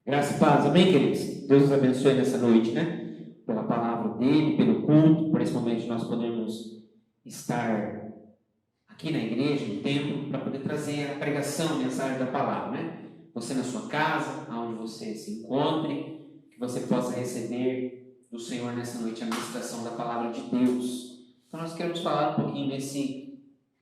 Graça e paz, amém, queridos? Deus nos abençoe nessa noite, né? Pela palavra dele, pelo culto, por esse momento nós podemos estar aqui na igreja, no templo, para poder trazer a pregação, a mensagem da palavra, né? Você na sua casa, aonde você se encontre, que você possa receber do Senhor nessa noite a ministração da palavra de Deus. Então nós queremos falar um pouquinho nesse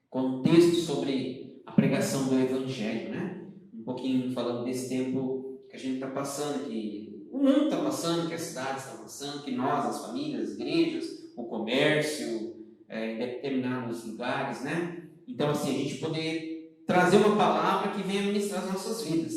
contexto sobre a pregação do Evangelho, né? Um pouquinho falando desse tempo que a gente está passando, que o mundo está passando, que a cidade está passando, que nós, as famílias, as igrejas, o comércio, em determinados lugares, né? Então, assim, a gente poder trazer uma palavra que venha ministrar as nossas vidas.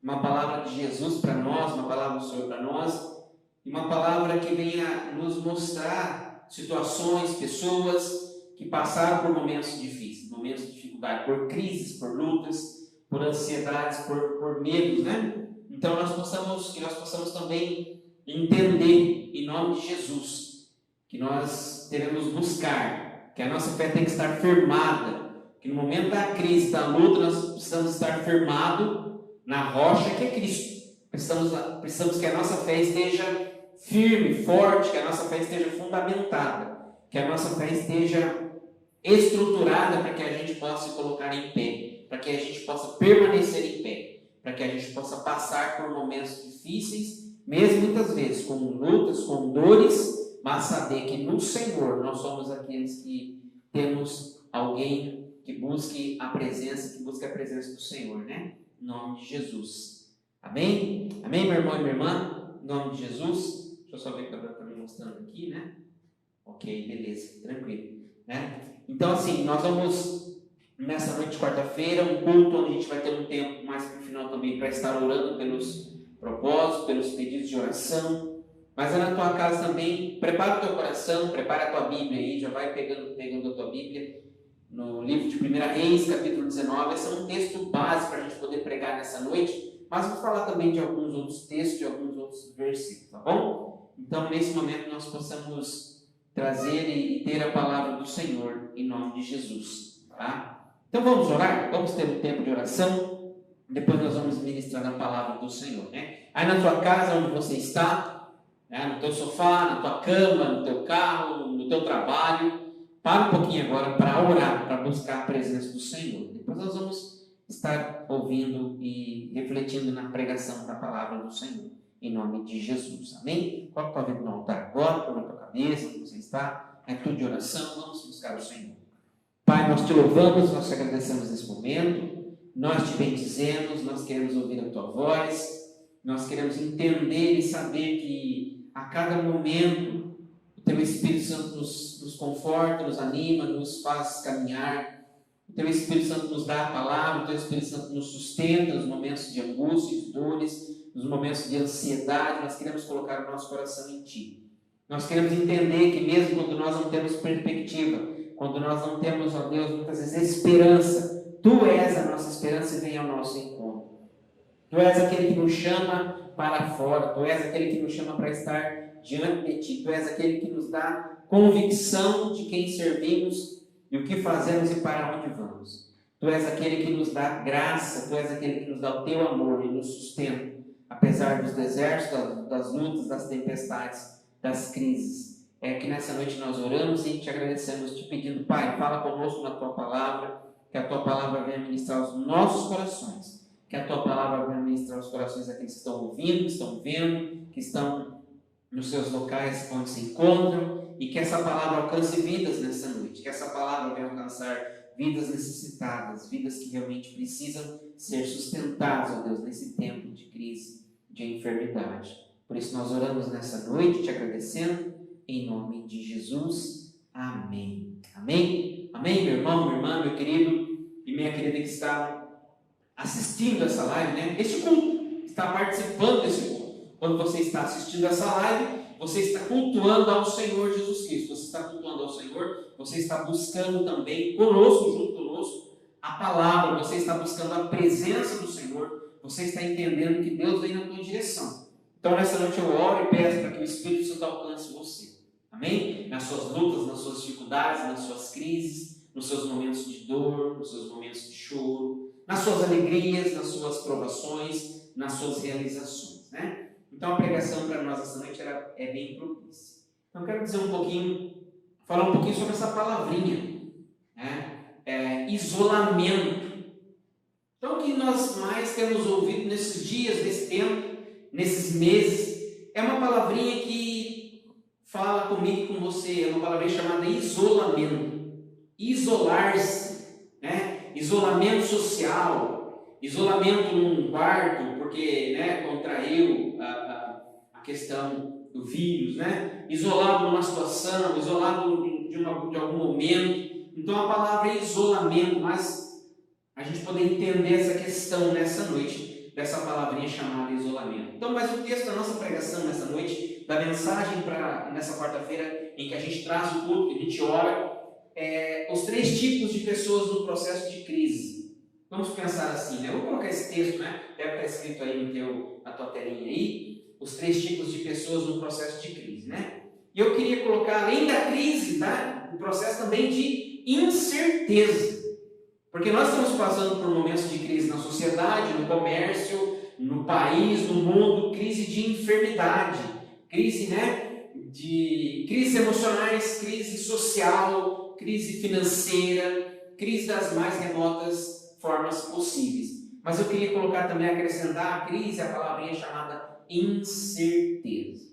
Uma palavra de Jesus para nós, uma palavra do Senhor para nós, e uma palavra que venha nos mostrar situações, pessoas que passaram por momentos difíceis, momentos de dificuldade, por crises, por lutas, por ansiedades, por medos, né? Então que nós possamos também entender, em nome de Jesus, que nós devemos buscar, que a nossa fé tem que estar firmada, que no momento da crise, da luta, nós precisamos estar firmados na rocha que é Cristo. Precisamos que a nossa fé esteja firme, forte, que a nossa fé esteja fundamentada, que a nossa fé esteja estruturada para que a gente possa se colocar em pé, para que a gente possa permanecer em pé, para que a gente possa passar por momentos difíceis, mesmo muitas vezes com lutas, com dores, mas saber que no Senhor nós somos aqueles que temos alguém que busque a presença do Senhor, né? Em nome de Jesus. Amém? Amém, meu irmão e minha irmã? Em nome de Jesus. Deixa eu só ver o que a câmera está me mostrando aqui, né? Ok, beleza, tranquilo, né? Então, assim, nós vamos nessa noite de quarta-feira, um culto onde a gente vai ter um tempo mais para o final também para estar orando pelos propósitos, pelos pedidos de oração. Mas é na tua casa também, prepara o teu coração, prepara a tua Bíblia aí, já vai pegando a tua Bíblia no livro de 1 Reis, capítulo 19. Esse é um texto base para a gente poder pregar nessa noite, mas vou falar também de alguns outros textos, de alguns outros versículos, tá bom? Então, nesse momento, nós possamos trazer e ter a palavra do Senhor em nome de Jesus, tá? Então vamos orar, vamos ter um tempo de oração, depois nós vamos ministrar a palavra do Senhor, né? Aí na tua casa, onde você está, né? No teu sofá, na tua cama, no teu carro, no teu trabalho, para um pouquinho agora para orar, para buscar a presença do Senhor. Depois nós vamos estar ouvindo e refletindo na pregação da palavra do Senhor, em nome de Jesus, amém? Coloca a tua vida no altar agora, coloca a tua cabeça, onde você está, é tudo de oração, vamos buscar o Senhor. Pai, nós te louvamos, nós te agradecemos nesse momento, nós te bendizemos, nós queremos ouvir a tua voz, nós queremos entender e saber que a cada momento o teu Espírito Santo nos conforta, nos anima, nos faz caminhar, o teu Espírito Santo nos dá a palavra, o teu Espírito Santo nos sustenta nos momentos de angústia, de dores, nos momentos de ansiedade. Nós queremos colocar o nosso coração em ti. Nós queremos entender que mesmo quando nós não temos perspectiva, quando nós não temos, ó Deus, muitas vezes esperança, Tu és a nossa esperança e vem ao nosso encontro. Tu és aquele que nos chama para fora, Tu és aquele que nos chama para estar diante de Ti, Tu és aquele que nos dá convicção de quem servimos e o que fazemos e para onde vamos. Tu és aquele que nos dá graça, Tu és aquele que nos dá o Teu amor e nos sustenta, apesar dos desertos, das lutas, das tempestades, das crises. É que nessa noite nós oramos e te agradecemos, te pedindo, Pai, fala conosco na Tua palavra, que a Tua palavra venha ministrar os nossos corações, que a Tua palavra venha ministrar os corações daqueles que estão ouvindo, que estão vendo, que estão nos seus locais onde se encontram, e que essa palavra alcance vidas nessa noite, que essa palavra venha alcançar vidas necessitadas, vidas que realmente precisam ser sustentadas, ó Deus, nesse tempo de crise, de enfermidade. Por isso nós oramos nessa noite, te agradecendo, em nome de Jesus. Amém. Amém? Amém, meu irmão, minha irmã, meu querido e minha querida que está assistindo essa live, né? Este culto, está participando desse culto. Quando você está assistindo essa live, você está cultuando ao Senhor Jesus Cristo. Você está cultuando ao Senhor, você está buscando também conosco, junto conosco, a palavra, você está buscando a presença do Senhor, você está entendendo que Deus vem na tua direção. Então, nessa noite eu oro e peço para que o Espírito Santo alcance você. Amém? Nas suas lutas, nas suas dificuldades, nas suas crises, nos seus momentos de dor, nos seus momentos de choro, nas suas alegrias, nas suas provações, nas suas realizações. mais, né? Então a pregação para nós essa noite é bem propícia. Então eu quero dizer falar um pouquinho sobre essa palavrinha, né? Isolamento. Então o que nós mais temos ouvido nesses dias, nesse tempo, nesses meses, é uma palavrinha que fala comigo e com você, é uma palavrinha chamada isolamento. Isolar-se, né? Isolamento social, isolamento num quarto, porque, né, contraiu a questão do vírus, né? Isolado numa situação, isolado de algum momento. Então a palavra é isolamento, mas a gente poder entender essa questão nessa noite, dessa palavrinha chamada isolamento. Então, mas o texto da nossa pregação nessa noite, da mensagem nessa quarta-feira, em que a gente traz o culto, que a gente ora, os 3 tipos de pessoas no processo de crise. Vamos pensar assim, né? Eu vou colocar esse texto, né? Deve estar escrito aí na tua telinha aí, os 3 tipos de pessoas no processo de crise, né? E eu queria colocar, além da crise, tá? O processo também de incerteza. Porque nós estamos passando por momentos de crise na sociedade, no comércio, no país, no mundo, crise de enfermidade, crise, né, de crises emocionais, crise social, crise financeira, crise das mais remotas formas possíveis. Mas eu queria colocar também, acrescentar a crise, a palavrinha chamada incerteza.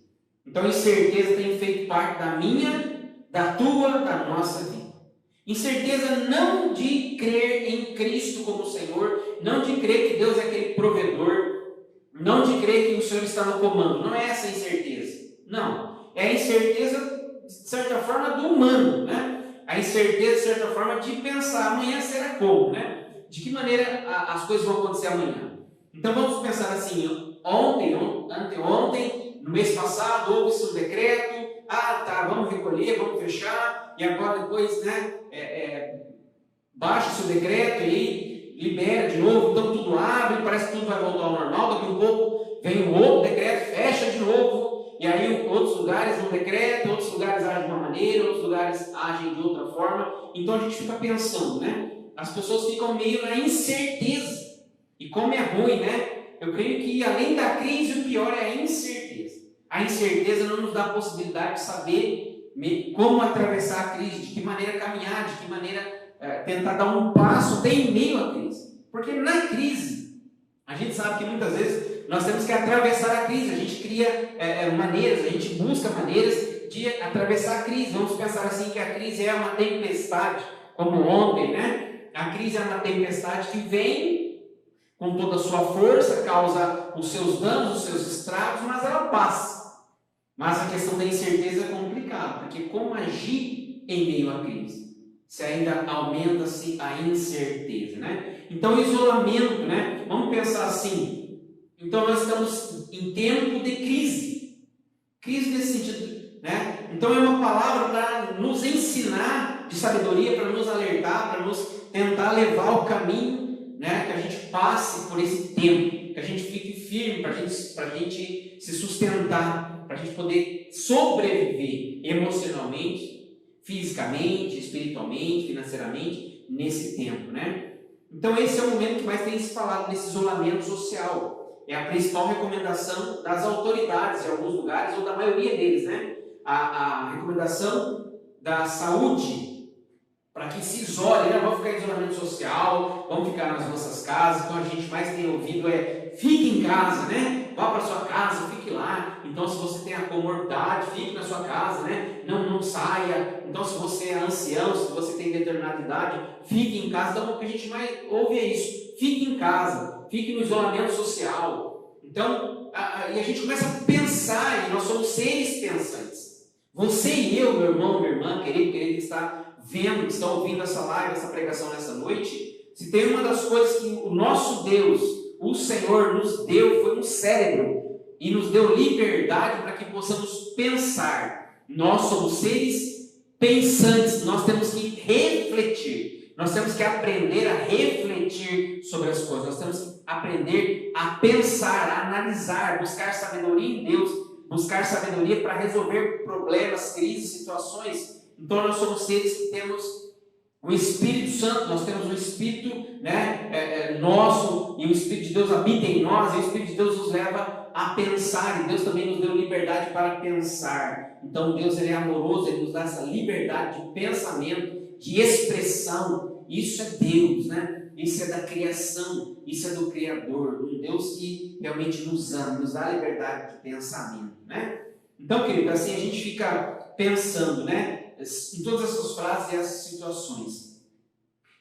Então, incerteza tem feito parte da minha, da tua, da nossa vida. Incerteza não de crer em Cristo como Senhor, não de crer que Deus é aquele provedor, não de crer que o Senhor está no comando. Não é essa a incerteza. Não. É a incerteza, de certa forma, do humano, né? A incerteza, de certa forma, de pensar amanhã será como, né? De que maneira as coisas vão acontecer amanhã. Então vamos pensar assim, anteontem, no mês passado, houve-se um decreto, vamos recolher, vamos fechar, e agora depois, né, baixa-se o decreto e aí libera de novo, então tudo abre, parece que tudo vai voltar ao normal, daqui a um pouco vem um outro decreto, fecha de novo, e aí outros lugares um decreto, outros lugares agem de uma maneira, outros lugares agem de outra forma, então a gente fica pensando, né, as pessoas ficam meio na incerteza, e como é ruim, né, eu creio que além da crise, o pior é a incerteza. A incerteza não nos dá a possibilidade de saber como atravessar a crise, de que maneira caminhar, de que maneira tentar dar um passo até em meio à crise. Porque na crise, a gente sabe que muitas vezes nós temos que atravessar a crise, a gente cria maneiras, a gente busca maneiras de atravessar a crise. Vamos pensar assim que a crise é uma tempestade, como ontem, né? A crise é uma tempestade que vem com toda a sua força, causa os seus danos, os seus estragos, mas ela passa. Mas a questão da incerteza é complicada, porque como agir em meio à crise? Se ainda aumenta-se a incerteza, né? Então, isolamento, né? Vamos pensar assim. Então, nós estamos em tempo de crise. Crise nesse sentido, né? Então, é uma palavra para nos ensinar de sabedoria, para nos alertar, para nos tentar levar ao caminho, né? Que a gente passe por esse tempo, que a gente fique firme, para a gente se sustentar, para a gente poder sobreviver emocionalmente, fisicamente, espiritualmente, financeiramente, nesse tempo, né? Então esse é o momento que mais tem se falado desse isolamento social. É a principal recomendação das autoridades em alguns lugares, ou da maioria deles, né? A recomendação da saúde, para que se isole, né? Vamos ficar em isolamento social, vamos ficar nas nossas casas. Então a gente mais tem ouvido fique em casa, né? Vá para sua casa, fique lá. Então se você tem a comorbidade, fique na sua casa, né? Não saia. Então se você é ancião, se você tem determinada idade, fique em casa. Então o que a gente mais ouve é isso. Fique em casa, fique no isolamento social. Então, e a gente começa a pensar, e nós somos seres pensantes. Você e eu, meu irmão, minha irmã, querido que está vendo, que está ouvindo essa live, essa pregação nessa noite, se tem uma das coisas que o nosso Deus, o Senhor nos deu, foi um cérebro, e nos deu liberdade para que possamos pensar. Nós somos seres pensantes, nós temos que refletir, nós temos que aprender a refletir sobre as coisas, nós temos que aprender a pensar, a analisar, buscar sabedoria em Deus, buscar sabedoria para resolver problemas, crises, situações. Então nós somos seres que temos O Espírito Santo, nós temos o Espírito, né, nosso, e o Espírito de Deus habita em nós, e o Espírito de Deus nos leva a pensar, e Deus também nos deu liberdade para pensar. Então Deus, ele é amoroso, ele nos dá essa liberdade de pensamento, de expressão. Isso é Deus, né? Isso é da criação, isso é do Criador, um Deus que realmente nos ama, nos dá a liberdade de pensamento, né? Então, querido, assim a gente fica pensando, né, em todas essas frases e essas situações.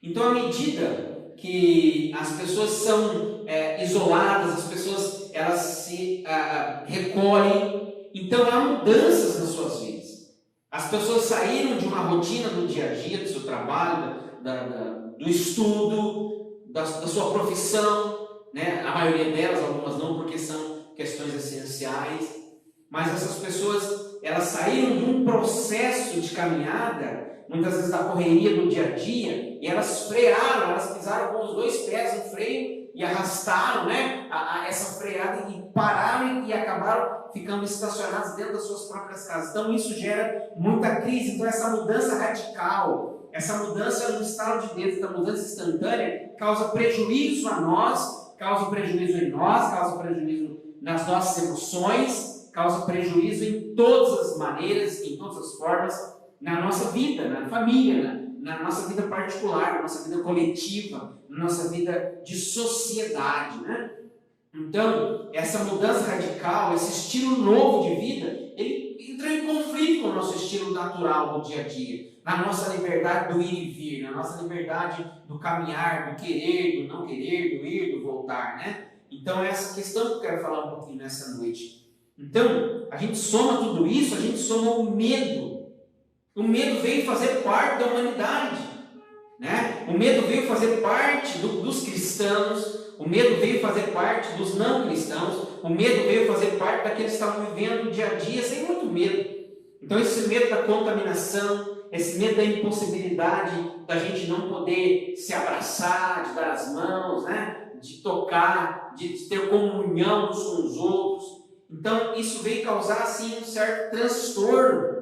Então, à medida que as pessoas são isoladas, as pessoas elas se recolhem, então há mudanças nas suas vidas. As pessoas saíram de uma rotina do dia a dia, do seu trabalho, do estudo, da sua profissão, né? A maioria delas, algumas não, porque são questões essenciais, mas essas pessoas, elas saíram de um processo de caminhada, muitas vezes da correria do dia a dia, e elas frearam, elas pisaram com os dois pés no freio e arrastaram, né, essa freada e pararam e acabaram ficando estacionados dentro das suas próprias casas. Então isso gera muita crise. Então essa mudança radical, essa mudança no estalo de dedos, essa mudança instantânea, causa prejuízo a nós, causa prejuízo em nós, causa prejuízo nas nossas emoções, causa prejuízo em todas as maneiras, em todas as formas, na nossa vida, na família, na nossa vida particular, na nossa vida coletiva, na nossa vida de sociedade, né? Então, essa mudança radical, esse estilo novo de vida, ele entra em conflito com o nosso estilo natural do dia a dia, na nossa liberdade do ir e vir, na nossa liberdade do caminhar, do querer, do não querer, do ir, do voltar, né? Então, é essa questão que eu quero falar um pouquinho nessa noite. Então, a gente soma tudo isso, a gente soma o medo. O medo veio fazer parte da humanidade, né? O medo veio fazer parte dos cristãos, o medo veio fazer parte dos não cristãos, o medo veio fazer parte daqueles que estavam vivendo o dia a dia sem muito medo. Então, esse medo da contaminação, esse medo da impossibilidade da gente não poder se abraçar, de dar as mãos, né? De tocar, de ter comunhão uns com os outros. Então, isso veio causar, assim, um certo transtorno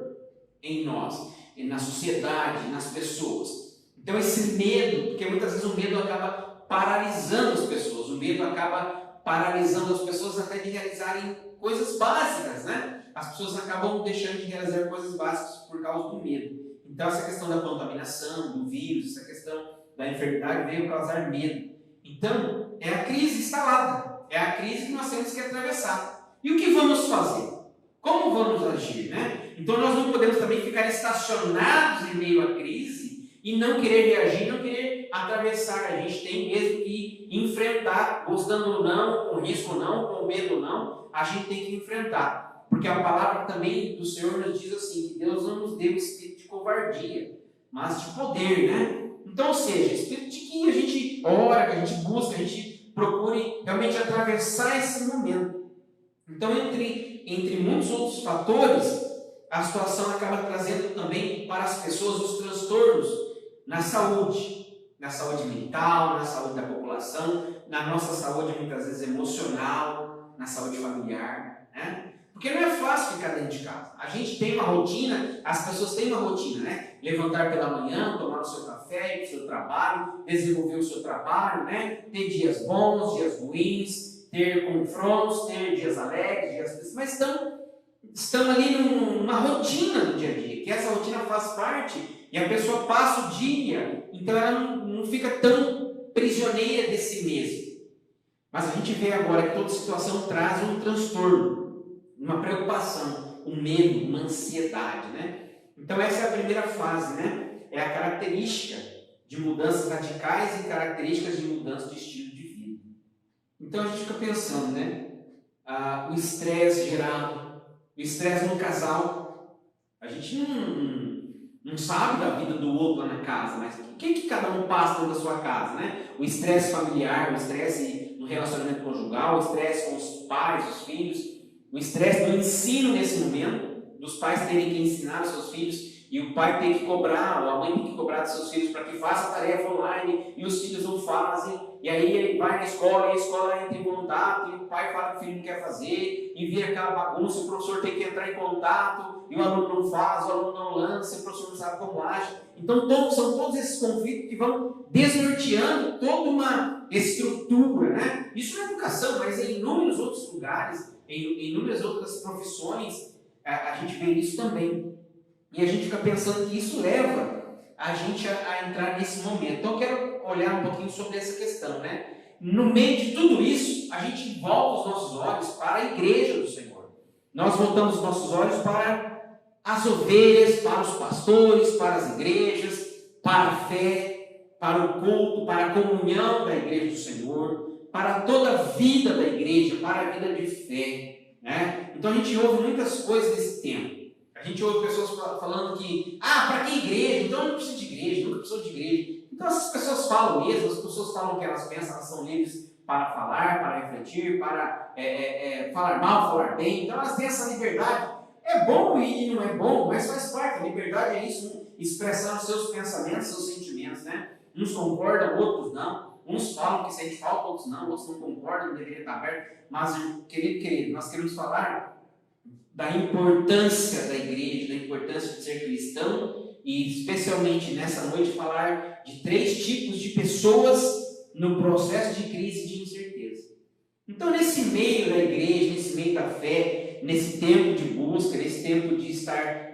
em nós, na sociedade, nas pessoas. Então, esse medo, porque muitas vezes o medo acaba paralisando as pessoas, o medo acaba paralisando as pessoas até de realizarem coisas básicas, né? As pessoas acabam deixando de realizar coisas básicas por causa do medo. Então, essa questão da contaminação, do vírus, essa questão da enfermidade veio causar medo. Então, é a crise instalada, é a crise que nós temos que atravessar. E o que vamos fazer? Como vamos agir, né? Então nós não podemos também ficar estacionados em meio à crise e não querer reagir, não querer atravessar. A gente tem mesmo que enfrentar, gostando ou não, com risco ou não, com medo ou não, a gente tem que enfrentar. Porque a palavra também do Senhor nos diz assim, que Deus não nos deu espírito de covardia, mas de poder, né? Então, ou seja, espírito de que a gente ora, que a gente busca, a gente procure realmente atravessar esse momento. Então, entre muitos outros fatores, a situação acaba trazendo também para as pessoas os transtornos na saúde mental, na saúde da população, na nossa saúde muitas vezes emocional, na saúde familiar, né? Porque não é fácil ficar dentro de casa. A gente tem uma rotina, as pessoas têm uma rotina, né? Levantar pela manhã, tomar o seu café, ir para o seu trabalho, desenvolver o seu trabalho, né? Ter dias bons, dias ruins, ter confrontos, ter dias alegres, dias tristes, mas estão ali numa rotina do dia a dia, que essa rotina faz parte e a pessoa passa o dia, então ela não fica tão prisioneira de si mesma. Mas a gente vê agora que toda situação traz um transtorno, uma preocupação, um medo, uma ansiedade, né? Então essa é a primeira fase, né? É a característica de mudanças radicais e características de mudança de estilo de vida. Então a gente fica pensando, né? O estresse gerado, o estresse no casal. A gente não sabe da vida do outro lá na casa, mas o que cada um passa dentro da sua casa, né? O estresse familiar, o estresse no relacionamento conjugal, o estresse com os pais, os filhos, o estresse do ensino nesse momento, dos pais terem que ensinar os seus filhos e o pai tem que cobrar, ou a mãe tem que cobrar dos seus filhos para que faça a tarefa online, e os filhos não fazem, e aí ele vai na escola, e a escola entra em contato, e o pai fala que o filho não quer fazer, e vira aquela bagunça, o professor tem que entrar em contato, e o aluno não faz, o aluno não lança, o professor não sabe como age. Então são todos esses conflitos que vão desnorteando toda uma estrutura, né? Isso na educação, mas em inúmeros outros lugares, em inúmeras outras profissões, a gente vê isso também. E a gente fica pensando que isso leva a gente a entrar nesse momento. Então eu quero olhar um pouquinho sobre essa questão, né? No meio de tudo isso, a gente volta os nossos olhos para a igreja do Senhor. Nós voltamos os nossos olhos para as ovelhas, para os pastores, para as igrejas, para a fé, para o culto, para a comunhão da igreja do Senhor, para toda a vida da igreja, para a vida de fé, né? Então a gente ouve muitas coisas desse tempo. A gente ouve pessoas falando que, para que igreja? Então eu não preciso de igreja, nunca preciso de igreja. Então essas pessoas falam mesmo, as pessoas falam o que elas pensam, elas são livres para falar, para refletir, para falar mal, falar bem. Então elas têm essa liberdade. É bom e não é bom, mas faz parte. A liberdade é isso, expressar os seus pensamentos, seus sentimentos, né? Uns concordam, outros não. Uns falam que sente falta, outros não concordam, não deveria estar aberto. Mas, querido, nós queremos falar da importância da igreja, da importância de ser cristão, e especialmente nessa noite falar de 3 tipos de pessoas no processo de crise e de incerteza. Então, nesse meio da igreja, nesse meio da fé, nesse tempo de busca, nesse tempo de estar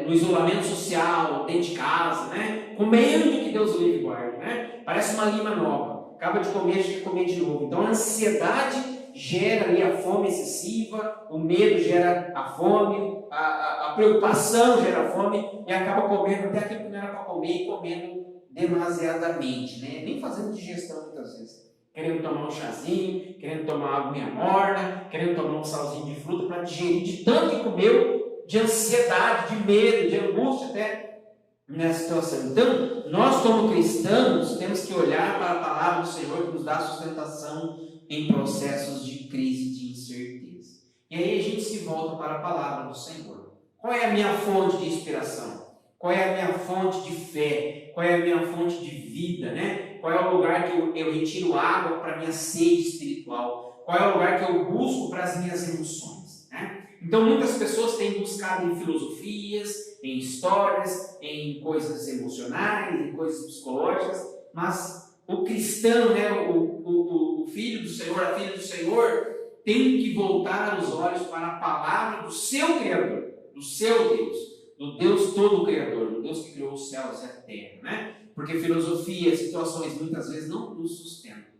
no isolamento social, dentro de casa, né? Comendo que Deus o livre e guarde, né? Parece uma lima nova, acaba de comer, chega a comer de novo. Então a ansiedade gera ali a fome excessiva, o medo gera a fome, a preocupação gera a fome, e acaba comendo até aquilo que não era para comer, e comendo demasiadamente, né? Nem fazendo digestão muitas vezes. Querendo tomar um chazinho, querendo tomar água meia morna, querendo tomar um salzinho de fruta para digerir de tanto que comeu, de ansiedade, de medo, de angústia até nessa situação. Então, nós como cristãos temos que olhar para a palavra do Senhor que nos dá sustentação em processos de crise e de incerteza. E aí a gente se volta para a palavra do Senhor. Qual é a minha fonte de inspiração? Qual é a minha fonte de fé? Qual é a minha fonte de vida, né? Qual é o lugar que eu retiro água para a minha sede espiritual? Qual é o lugar que eu busco para as minhas emoções, né? Então muitas pessoas têm buscado em filosofias, em histórias, em coisas emocionais, em coisas psicológicas, mas o cristão, né, o filho do Senhor, a filha do Senhor, tem que voltar os olhos para a palavra do seu Criador, do seu Deus, do Deus todo-criador, do Deus que criou os céus e a terra, né? Porque filosofia, situações, muitas vezes não nos sustentam.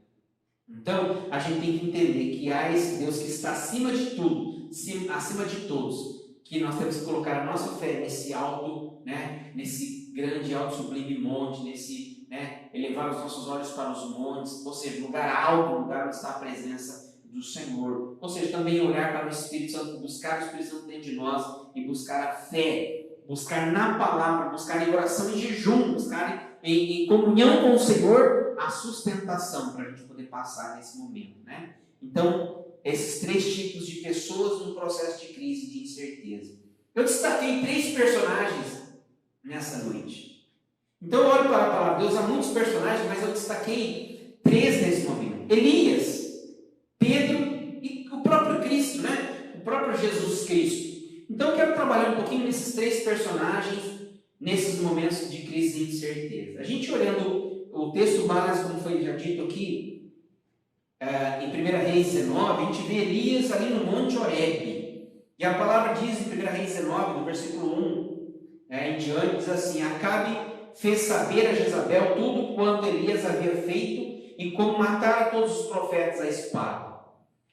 Então, a gente tem que entender que há esse Deus que está acima de tudo, acima de todos, que nós temos que colocar a nossa fé nesse alto, né? Nesse grande, alto, sublime monte, nesse, né? Elevar os nossos olhos para os montes, ou seja, lugar alto, lugar onde está a presença do Senhor. Ou seja, também olhar para o Espírito Santo, buscar o Espírito Santo dentro de nós e buscar a fé, buscar na palavra, buscar em oração e jejum, buscar em comunhão com o Senhor a sustentação para a gente poder passar nesse momento, né? Então, esses 3 tipos de pessoas no processo de crise e de incerteza. Eu destaquei 3 personagens nessa noite. Então, eu olho para a palavra de Deus, há muitos personagens, mas eu destaquei 3 nesse momento. Elias, Pedro e o próprio Cristo, né? O próprio Jesus Cristo. Então eu quero trabalhar um pouquinho nesses 3 personagens, nesses momentos de crise e incerteza. A gente olhando o texto básico, como foi já dito aqui, em 1 Reis 19, a gente vê Elias ali no Monte Horebe. E a palavra diz em 1 Reis 19, no versículo 1 em diante, diz assim: Acabe fez saber a Jezabel tudo quanto Elias havia feito e como matara todos os profetas à espada.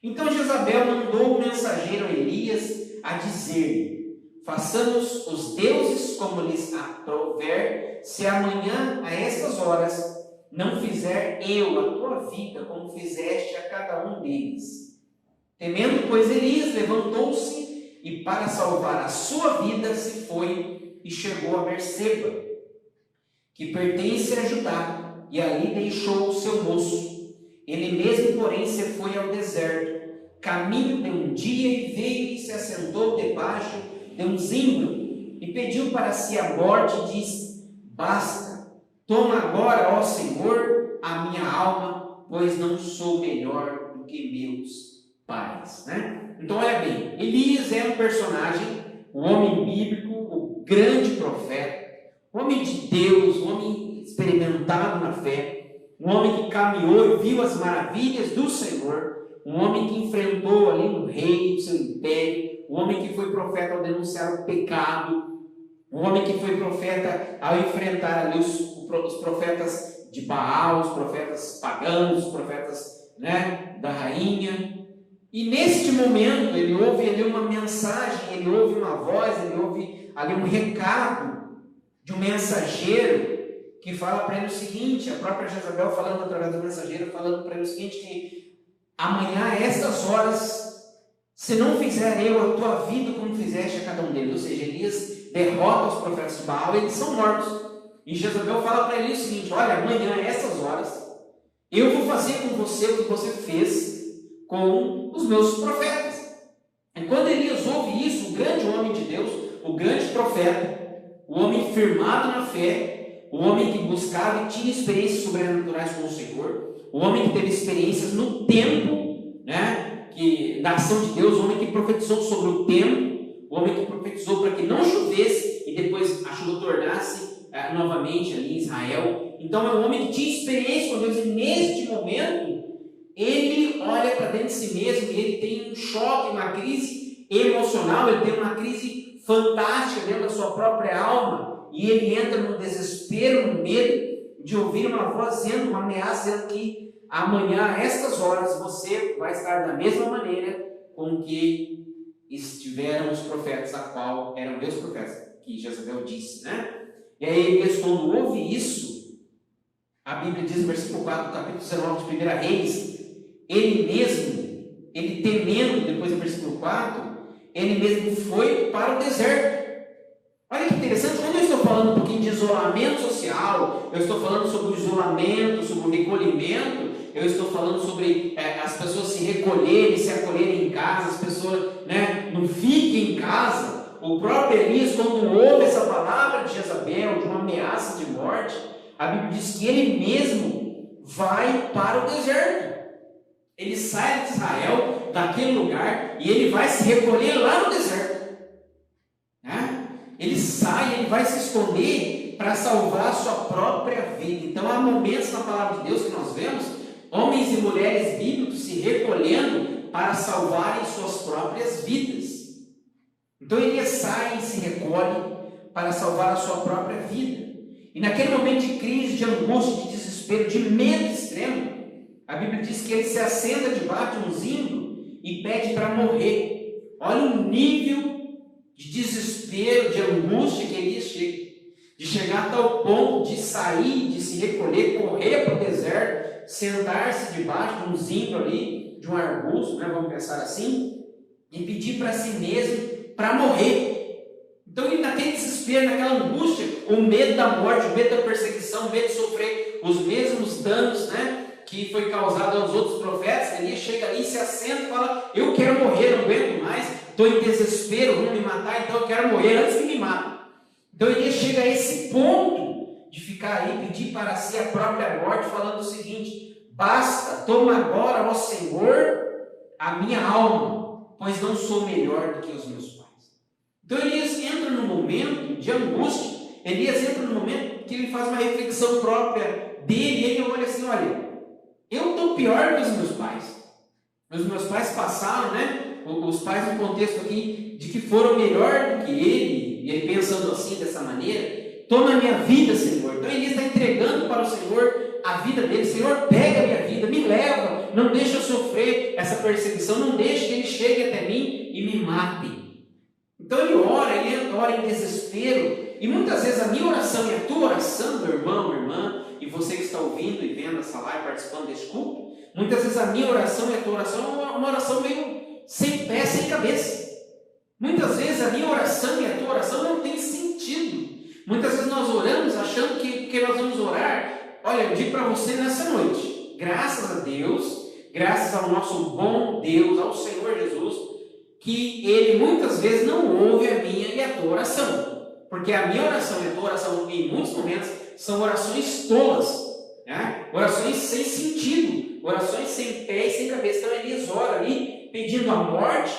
Então Jezabel mandou o mensageiro a Elias a dizer: façamos os deuses como lhes aprouver, se amanhã a estas horas não fizer eu a tua vida como fizeste a cada um deles. Temendo, pois, Elias levantou-se e para salvar a sua vida se foi e chegou a Berseba, que pertence a Judá, e ali deixou o seu moço. Ele mesmo, porém, se foi ao deserto, caminho de um dia, e veio e se assentou debaixo de um zimbro, e pediu para si a morte e disse: basta, toma agora, ó Senhor, a minha alma, pois não sou melhor do que meus pais. Né? Então olha bem, Elias é um personagem, um homem bíblico, o grande profeta, um homem de Deus, um homem experimentado na fé, um homem que caminhou e viu as maravilhas do Senhor, um homem que enfrentou ali um rei, o seu império, um homem que foi profeta ao denunciar o pecado, um homem que foi profeta ao enfrentar ali os profetas de Baal, os profetas pagãos, os profetas, né, da rainha. E neste momento ele ouve ali uma mensagem, ele ouve uma voz, ele ouve ali um recado de um mensageiro que fala para ele o seguinte, a própria Jezabel falando através do mensageiro, falando para ele o seguinte, que amanhã a estas horas, se não fizer eu a tua vida como fizeste a cada um deles, ou seja, Elias derrota os profetas de Baal, eles são mortos. E Jezabel fala para ele o seguinte, olha, amanhã a estas horas, eu vou fazer com você o que você fez com os meus profetas. E quando Elias ouve isso, o grande homem de Deus, o grande profeta, o homem firmado na fé, o homem que buscava e tinha experiências sobrenaturais com o Senhor, o homem que teve experiências no tempo, né, da ação de Deus, o homem que profetizou sobre o tempo, o homem que profetizou para que não chovesse e depois a chuva tornasse novamente ali em Israel. Então é um homem que tinha experiência com Deus e neste momento ele olha para dentro de si mesmo e ele tem um choque, uma crise emocional, ele tem uma crise fantástica dentro da sua própria alma e ele entra no desespero, no medo de ouvir uma voz dizendo, uma ameaça dizendo que amanhã, a estas horas, você vai estar da mesma maneira com que estiveram os profetas, a qual eram Deus profetas, que Jezabel disse, né? E aí Elias, quando ouve isso, a Bíblia diz no versículo 4 do capítulo 19 de 1 Reis, ele mesmo, ele temendo, depois do versículo 4, ele mesmo foi para o deserto. Olha que interessante, quando eu estou falando um pouquinho de isolamento social, eu estou falando sobre o isolamento, sobre o recolhimento, eu estou falando sobre as pessoas se recolherem, se acolherem em casa, as pessoas, né, não fiquem em casa. O próprio Elias, quando ouve essa palavra de Jezabel, de uma ameaça de morte, a Bíblia diz que ele mesmo vai para o deserto. Ele sai de Israel, daquele lugar, e ele vai se recolher lá no deserto. Né? Ele sai, ele vai se esconder para salvar a sua própria vida. Então há momentos na palavra de Deus que nós vemos homens e mulheres bíblicos se recolhendo para salvarem suas próprias vidas. Então ele sai e se recolhe para salvar a sua própria vida. E naquele momento de crise, de angústia, de desespero, de medo extremo, a Bíblia diz que ele se assenta debaixo de um zimbro e pede para morrer. Olha o nível de desespero, de angústia que Elias chega. De chegar a tal ponto de sair, de se recolher, correr para o deserto, sentar-se debaixo de um zimbro ali, de um arbusto, né, vamos pensar assim, e pedir para si mesmo para morrer. Então ele naquele desespero, naquela angústia, o medo da morte, o medo da perseguição, o medo de sofrer os mesmos danos, né, que foi causado aos outros profetas, ele chega ali, se assenta e fala, eu quero morrer, não aguento mais, estou em desespero, vão me matar, então eu quero morrer antes que me matem. Então ele chega a esse ponto de ficar aí, pedir para si a própria morte, falando o seguinte, basta, toma agora, ó Senhor, a minha alma, pois não sou melhor do que os meus pais. Então Elias entra num momento de angústia, Elias entra num momento que ele faz uma reflexão própria dele, e ele olha assim, olha, eu estou pior que os meus pais. Os meus pais passaram, né? Os pais no contexto aqui, de que foram melhor do que ele, e ele pensando assim, dessa maneira, toma a minha vida, Senhor. Então ele está entregando para o Senhor a vida dele. Senhor, pega a minha vida, me leva, não deixa eu sofrer essa perseguição, não deixa que ele chegue até mim e me mate. Então ele ora em desespero, e muitas vezes a minha oração e a tua oração, meu irmão, minha irmã, e você que está ouvindo e vendo essa live, participando desse culto, muitas vezes a minha oração e a tua oração é uma oração meio sem pé, sem cabeça. Muitas vezes a minha oração e a tua oração não tem sentido. Muitas vezes nós oramos achando que nós vamos orar. Olha, eu digo para você nessa noite, graças a Deus, graças ao nosso bom Deus, ao Senhor Jesus, que Ele muitas vezes não ouve a minha e a tua oração. Porque a minha oração e a tua oração, em muitos momentos, são orações tolas, né? Orações sem sentido, orações sem pé e sem cabeça. Então Elias ora ali, pedindo a morte,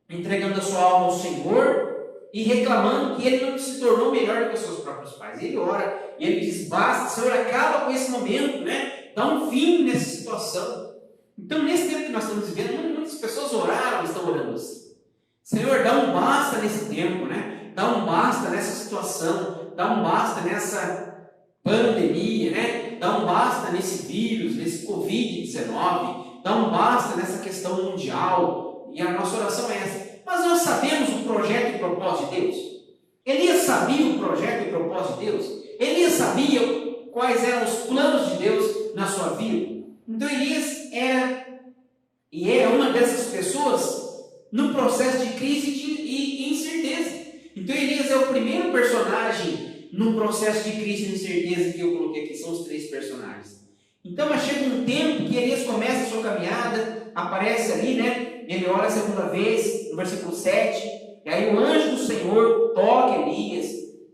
entregando a sua alma ao Senhor e reclamando que ele não se tornou melhor do que os seus próprios pais. Ele ora e ele diz: basta, Senhor, acaba com esse momento, né? Dá um fim nessa situação. Então, nesse tempo que nós estamos vivendo, muitas pessoas oraram e estão orando assim: Senhor, dá um basta nesse tempo, né? Dá um basta nessa situação, dá um basta nessa pandemia, né? Dá um basta nesse vírus, nesse Covid-19, dá um basta nessa questão mundial. E a nossa oração é essa. Mas nós sabemos o projeto e o propósito de Deus. Elias sabia o projeto e o propósito de Deus. Elias sabia quais eram os planos de Deus na sua vida. Então Elias era e é uma dessas pessoas no processo de crise e incerteza. Então Elias é o primeiro personagem no processo de crise e incerteza que eu coloquei aqui. São os 3 personagens. Então chega um tempo que Elias começa a sua caminhada, aparece ali, né? Ele ora a segunda vez, no versículo 7, e aí o anjo do Senhor toca Elias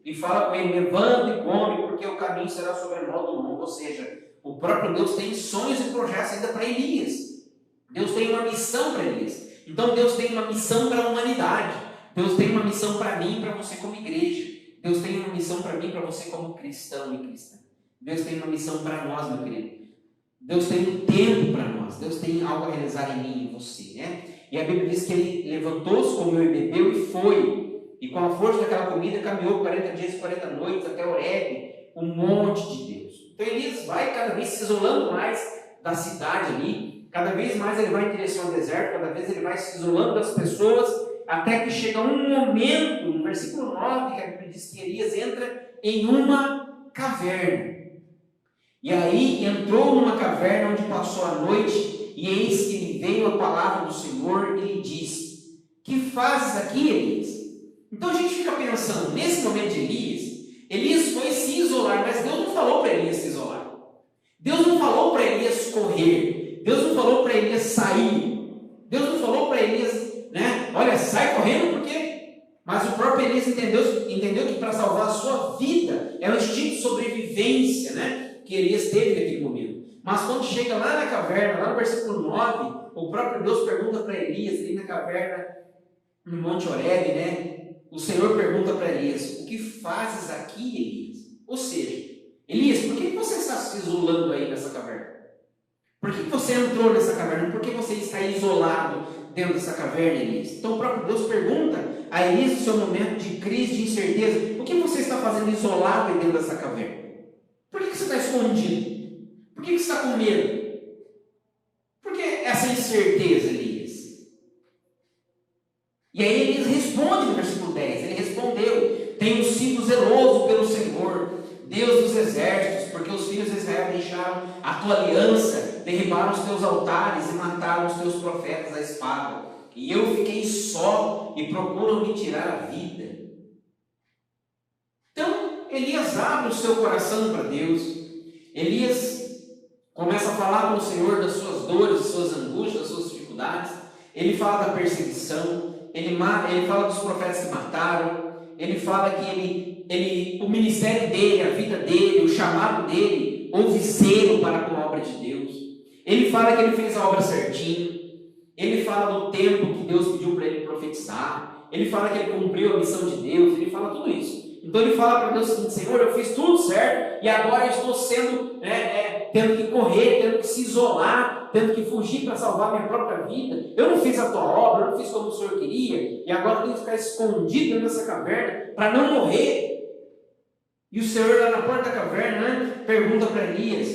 e fala com ele: levanta e come, porque o caminho será sobremodo longo. Ou seja, o próprio Deus tem sonhos e projetos ainda para Elias. Deus tem uma missão para Elias. Então Deus tem uma missão para a humanidade. Deus tem uma missão para mim e para você como igreja. Deus tem uma missão para mim e para você como cristão e cristã. Deus tem uma missão para nós, meu querido. Deus tem um tempo para nós. Deus tem algo a realizar em mim e em você, né? E a Bíblia diz que ele levantou-se, comeu e bebeu e foi. E com a força daquela comida caminhou 40 dias e 40 noites até Horebe, o monte de Deus. Então Elias vai cada vez se isolando mais da cidade ali. Cada vez mais ele vai em direção ao deserto. Cada vez ele vai se isolando das pessoas. Até que chega um momento, no versículo 9, que a Bíblia diz que Elias entra em uma caverna. E aí entrou numa caverna onde passou a noite, e eis que lhe veio a palavra do Senhor e lhe disse: que fazes aqui, Elias? Então a gente fica pensando, nesse momento de Elias foi se isolar, mas Deus não falou para Elias se isolar. Deus não falou para Elias correr. Deus não falou para Elias sair. Deus não falou para Elias, né? Olha, sai correndo porque... Mas o próprio Elias entendeu que para salvar a sua vida é um instinto de sobrevivência, né? Que Elias teve naquele momento. Mas quando chega lá na caverna, lá no versículo 9, o próprio Deus pergunta para Elias, ali na caverna, no Monte Horebe, né? O Senhor pergunta para Elias: o que fazes aqui, Elias? Ou seja, Elias, por que você está se isolando aí nessa caverna? Por que você entrou nessa caverna? Por que você está isolado dentro dessa caverna, Elias? Então o próprio Deus pergunta a Elias no seu momento de crise, de incerteza: o que você está fazendo isolado aí dentro dessa caverna? Por que você está escondido? Por que você está com medo? Por que essa incerteza, Elias? E aí Elias responde no versículo 10. Ele respondeu: tenho sido zeloso pelo Senhor, Deus dos exércitos, porque os filhos de Israel deixaram a tua aliança, derribaram os teus altares e mataram os teus profetas à espada. E eu fiquei só e procuram me tirar a vida. Então, Elias abre o seu coração para Deus. Elias começa a falar com o Senhor das suas dores, das suas angústias, das suas dificuldades. Ele fala da perseguição. Ele fala dos profetas que mataram. Ele fala que o ministério dele, a vida dele, o chamado dele, houve zelo para com a obra de Deus. Ele fala que ele fez a obra certinho. Ele fala do tempo que Deus pediu para ele profetizar. Ele fala que ele cumpriu a missão de Deus. Ele fala tudo isso. Então ele fala para Deus o seguinte: Senhor, eu fiz tudo certo e agora eu estou sendo, tendo que correr, tendo que se isolar, tendo que fugir para salvar minha própria vida. Eu não fiz a tua obra, eu não fiz como o Senhor queria, e agora eu tenho que ficar escondido nessa caverna para não morrer. E o Senhor lá na porta da caverna, pergunta para Elias: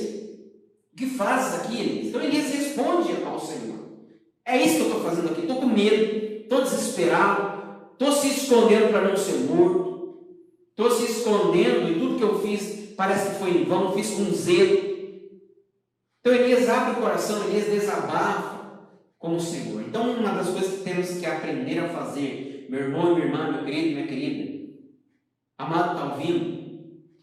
o que fazes aqui, Elias? Então Elias responde ao Senhor: é isso que eu estou fazendo aqui, estou com medo, estou desesperado, estou se escondendo para não ser morto. Estou se escondendo e tudo que eu fiz parece que foi em vão, fiz com zelo. Então Elias abre o coração, Elias desabafa com o Senhor. Então uma das coisas que temos que aprender a fazer, meu irmão e minha irmã, meu querido e minha querida, amado, está ouvindo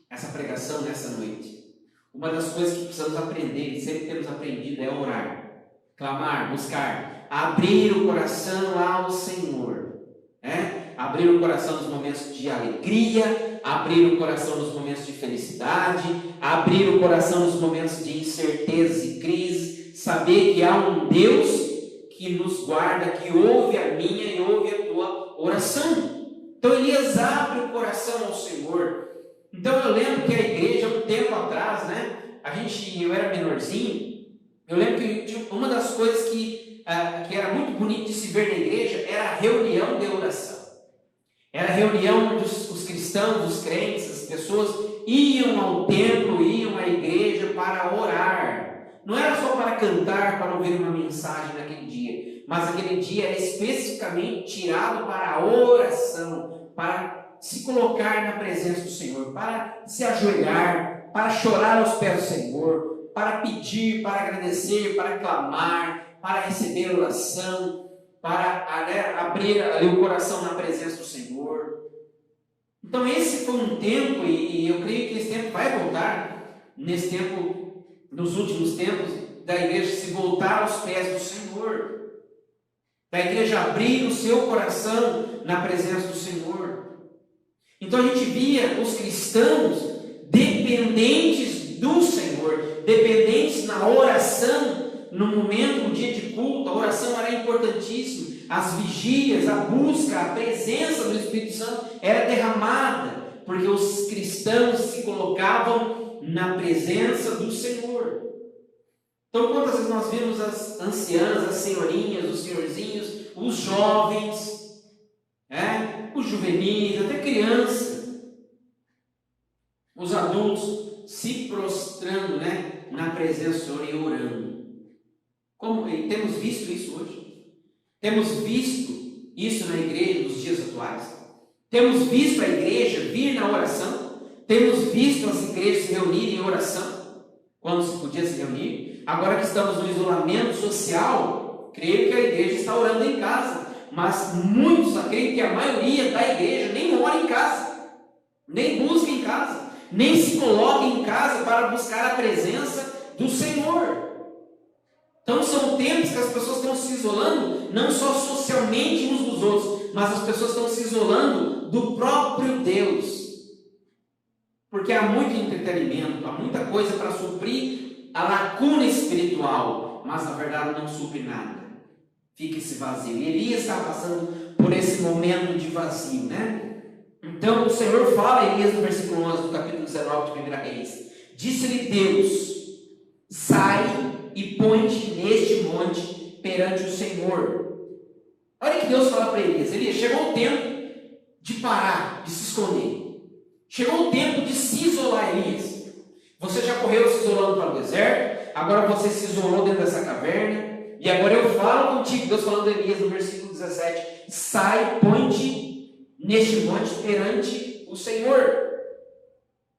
essa pregação nessa noite? Uma das coisas que precisamos aprender, e sempre temos aprendido, é orar, clamar, buscar, abrir o coração ao Senhor, Abrir o coração nos momentos de alegria, abrir o coração nos momentos de felicidade, abrir o coração nos momentos de incertezas e crise, saber que há um Deus que nos guarda, que ouve a minha e ouve a tua oração. Então Elias abre o coração ao Senhor. Então eu lembro que a igreja, um tempo atrás, né, eu era menorzinho, eu lembro que uma das coisas que era muito bonito de se ver na igreja era a reunião de oração. Era a reunião dos cristãos, dos crentes, as pessoas iam ao templo, iam à igreja para orar. Não era só para cantar, para ouvir uma mensagem naquele dia, mas aquele dia era especificamente tirado para a oração, para se colocar na presença do Senhor, para se ajoelhar, para chorar aos pés do Senhor, para pedir, para agradecer, para clamar, para receber oração, para abrir ali o coração na presença do Senhor. Então esse foi um tempo, e eu creio que esse tempo vai voltar, nesse tempo, nos últimos tempos, da igreja se voltar aos pés do Senhor, da igreja abrir o seu coração na presença do Senhor. Então a gente via os cristãos dependentes do Senhor, dependentes na oração. No momento, no dia de culto, a oração era importantíssima. As vigílias, a busca, a presença do Espírito Santo era derramada, porque os cristãos se colocavam na presença do Senhor. Então, quantas vezes nós vimos as anciãs, as senhorinhas, os senhorzinhos, os jovens, os juvenis, até criança, os adultos se prostrando, na presença do Senhor e orando. E temos visto isso hoje? Temos visto isso na igreja nos dias atuais? Temos visto a igreja vir na oração? Temos visto as igrejas se reunirem em oração? Quando se podia se reunir? Agora que estamos no isolamento social, creio que a igreja está orando em casa. Mas muitos, creio que a maioria da igreja nem ora em casa, nem busca em casa, nem se coloca em casa para buscar a presença do Senhor. Então são tempos que as pessoas estão se isolando, não só socialmente uns dos outros, mas as pessoas estão se isolando do próprio Deus. Porque há muito entretenimento, há muita coisa para suprir a lacuna espiritual, mas na verdade não supre nada. Fica esse vazio. E Elias está passando por esse momento de vazio, Então o Senhor fala a Elias no versículo 11 do capítulo 19 de 1 Reis. Disse-lhe Deus: sai e põe-te neste monte perante o Senhor. Olha que Deus fala para Elias: Elias, chegou o tempo de parar, de se esconder. Chegou o tempo de se isolar, Elias. Você já correu se isolando para o deserto, agora você se isolou dentro dessa caverna, e agora eu falo contigo, Deus falando a Elias no versículo 17: sai, põe-te neste monte perante o Senhor.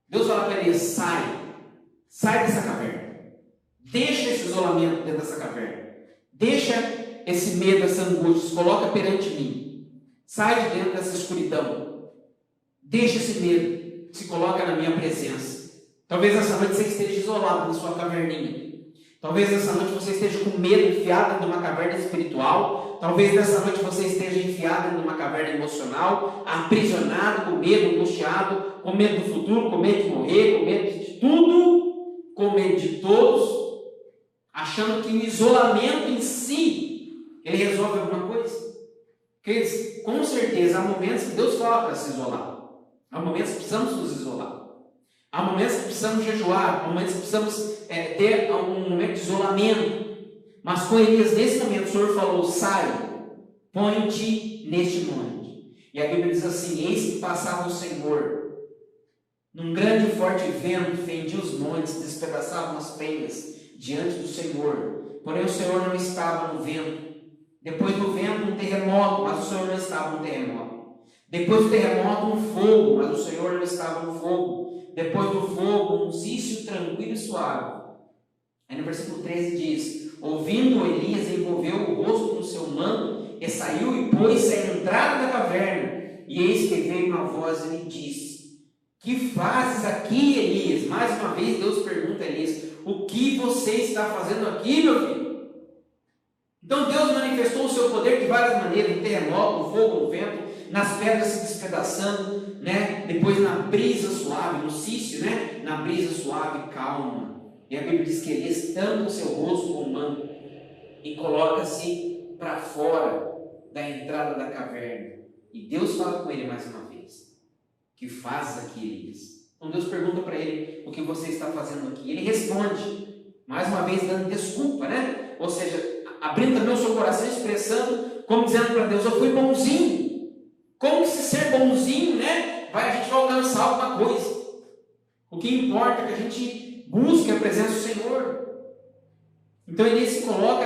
Deus fala para Elias: sai dessa caverna. Deixa esse isolamento dentro dessa caverna. Deixa esse medo, essa angústia. Se coloca perante mim. Sai de dentro dessa escuridão. Deixa esse medo. Se coloca na minha presença. Talvez essa noite você esteja isolado na sua caverninha. Talvez essa noite você esteja com medo, enfiado dentro de uma caverna espiritual. Talvez nessa noite você esteja enfiado dentro de uma caverna emocional, aprisionado, com medo, angustiado, com medo do futuro, com medo de morrer, com medo de tudo, com medo de todos, achando que o isolamento em si, ele resolve alguma coisa. Queridos, com certeza há momentos que Deus fala para se isolar. Há momentos que precisamos nos isolar. Há momentos que precisamos jejuar. Há momentos que precisamos ter um momento de isolamento. Mas com Elias, nesse momento, o Senhor falou: sai, põe-te neste monte. E a Bíblia diz assim: eis que passava o Senhor, num grande e forte vento, fendia os montes, despedaçava as penhas diante do Senhor. Porém o Senhor não estava no vento. Depois do vento um terremoto, mas o Senhor não estava no terremoto. Depois do terremoto um fogo, mas o Senhor não estava no fogo. Depois do fogo um cício tranquilo e suave. Aí no versículo 13 diz: ouvindo Elias, envolveu o rosto no seu manto e saiu e pôs-se à entrada da caverna. E eis que veio uma voz e lhe disse: que fazes aqui, Elias? Mais uma vez Deus pergunta a Elias: o que você está fazendo aqui, meu filho? Então Deus manifestou o seu poder de várias maneiras: no terremoto, no fogo, no vento, nas pedras se despedaçando, né? Depois na brisa suave, no cício, né? Na brisa suave, calma. E a Bíblia diz que Elias tampa o seu rosto com o manto e coloca-se para fora da entrada da caverna. E Deus fala com ele mais uma vez: que fazes aqui, Elias? Então Deus pergunta para ele: o que você está fazendo aqui? Ele responde, mais uma vez dando desculpa, né? Ou seja, abrindo também o seu coração, expressando, como dizendo para Deus: eu fui bonzinho. Como que se ser bonzinho, né? A gente vai alcançar alguma coisa. O que importa é que a gente busque a presença do Senhor. Então ele se coloca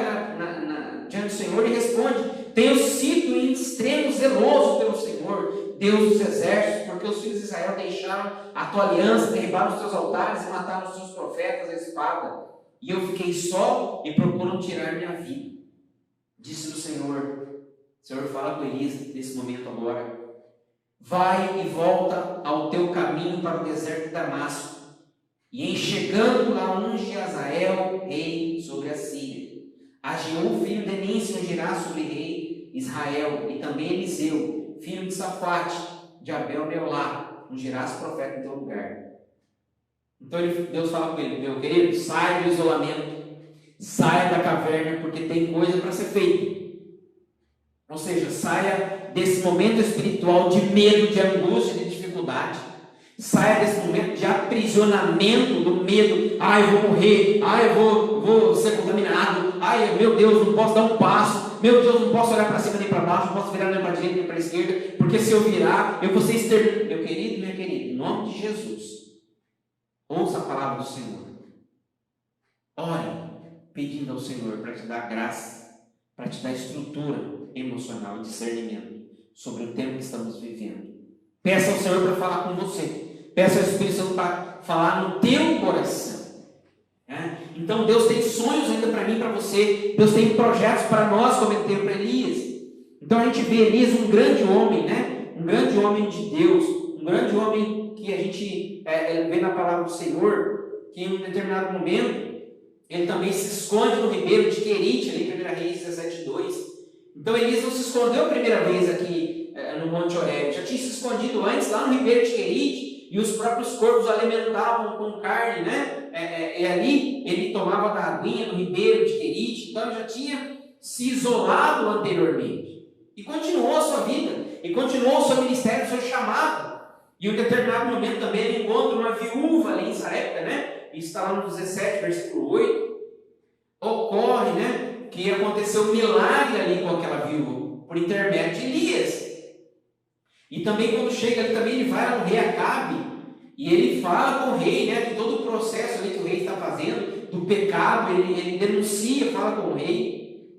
diante do Senhor e responde: tenho sido em extremo zeloso pelo Senhor, Deus dos exércitos, porque os filhos de Israel deixaram a tua aliança, derribaram os teus altares e mataram os teus profetas à espada. E eu fiquei só e procuram tirar minha vida. Disse o Senhor. O Senhor fala com Elias nesse momento agora: vai e volta ao teu caminho para o deserto de Damasco, e em chegando lá unge Azael rei sobre a Síria. A Jeú, filho de Nício, ungirá sobre rei Israel, e também Eliseu, filho de Safate, de Abel-Meolá, ungirás profeta em teu lugar. Então Deus fala com ele: meu querido, sai do isolamento, saia da caverna, porque tem coisa para ser feita. Ou seja, saia desse momento espiritual de medo, de angústia, de dificuldade. Saia desse momento de aprisionamento do medo. Eu vou morrer. Eu vou ser contaminado. Meu Deus, não posso dar um passo. Meu Deus, não posso olhar para cima nem para baixo. Não posso virar nem para a direita nem para a esquerda. Porque se eu virar, eu vou ser exterminado. Meu querido, minha querida, em nome de Jesus, ouça a palavra do Senhor. Ore pedindo ao Senhor para te dar graça, para te dar estrutura emocional e discernimento sobre o tempo que estamos vivendo. Peça ao Senhor para falar com você. Peça ao Espírito Santo para falar no teu coração. Então Deus tem sonhos ainda para mim e para você. Deus tem projetos para nós, como ele teve para Elias. Então a gente vê Elias um grande homem, né? Um grande homem de Deus, um grande homem que a gente vê na palavra do Senhor, que em um determinado momento ele também se esconde no ribeiro de Querite, ali em 1 Reis 17:2. Então Elias não se escondeu a primeira vez aqui no Monte Horebe, já tinha se escondido antes lá no ribeiro de Querite, e os próprios corvos alimentavam com carne, né? E ali ele tomava da aguinha no ribeiro de Querite, então ele já tinha se isolado anteriormente. E continuou a sua vida, e continuou o seu ministério, o seu chamado. E em um determinado momento também ele encontra uma viúva ali em Sarepta, né? Isso está lá no 17, versículo 8. Ocorre, né? Que aconteceu um milagre ali com aquela viúva, por intermédio de Elias. E também quando chega ali, também ele vai ao rei Acabe, e ele fala com o rei, né, de todo o processo ali que o rei está fazendo, do pecado, ele denuncia, fala com o rei.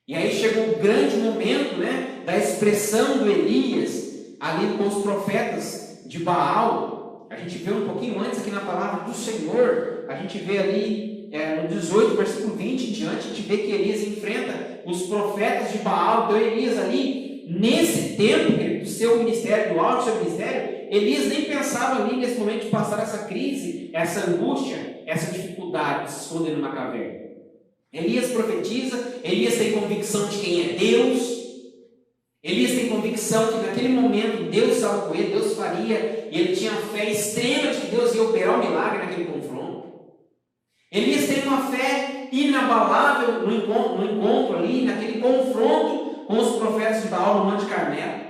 E aí chegou o grande momento, né, da expressão do Elias, ali com os profetas de Baal. A gente vê um pouquinho antes aqui na palavra do Senhor, a gente vê ali no 18, versículo 20 em diante, a gente vê que Elias enfrenta os profetas de Baal. Então Elias ali, nesse tempo do seu ministério, do alto do seu ministério, Elias nem pensava ali nesse momento de passar essa crise, essa angústia, essa dificuldade de se esconder numa caverna. Elias profetiza, Elias tem convicção de quem é Deus, Elias tem convicção que naquele momento Deus estava com ele, Deus faria, e ele tinha fé extrema de que Deus ia operar um milagre naquele confronto. Elias tem uma fé inabalável no encontro ali, naquele confronto com os profetas de Baal no Monte Carmelo.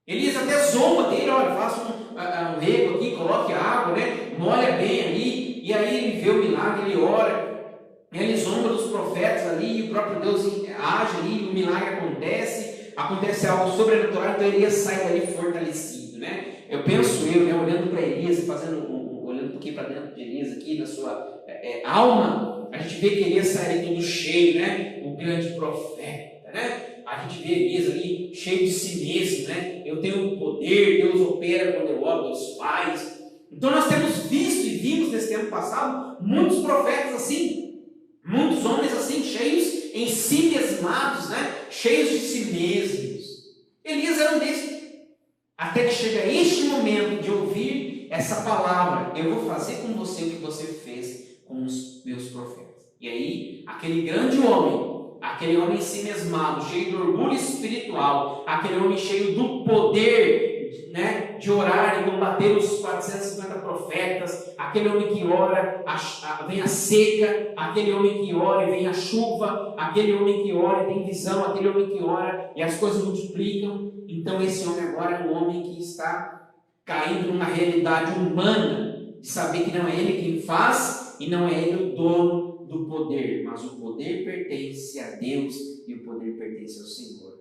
Elias até zomba dele: olha, faça um rego aqui, coloque água, né? Molha bem ali, e aí ele vê o milagre, ele ora, ele zomba dos profetas ali, e o próprio Deus age ali, o milagre acontece algo sobrenatural. Então Elias sai dali fortalecido, né? Eu penso, né, olhando para Elias, olhando um pouquinho para dentro de Elias aqui, na sua alma, a gente vê que Elias sai ali todo cheio, né? O grande profeta, né? A gente vê Elias ali cheio de si mesmo, né? Eu tenho poder, Deus opera quando eu oro, Deus faz. Então nós temos visto e vimos nesse tempo passado muitos profetas assim, muitos homens assim, cheios em si mesmados, né? Cheios de si mesmos. Elias era um desses. Até que chega este momento de ouvir essa palavra: eu vou fazer com você o que você fez com os meus profetas. E aí, aquele grande homem, aquele homem si mesmado, cheio de orgulho espiritual, aquele homem cheio do poder, né, de orar e combater os 450 profetas, aquele homem que ora, vem a seca, aquele homem que ora e vem a chuva, aquele homem que ora e tem visão, aquele homem que ora e as coisas multiplicam. Então esse homem agora é um homem que está caindo numa realidade humana, de saber que não é ele quem faz e não é ele o dono do poder, mas o poder pertence a Deus e o poder pertence ao Senhor.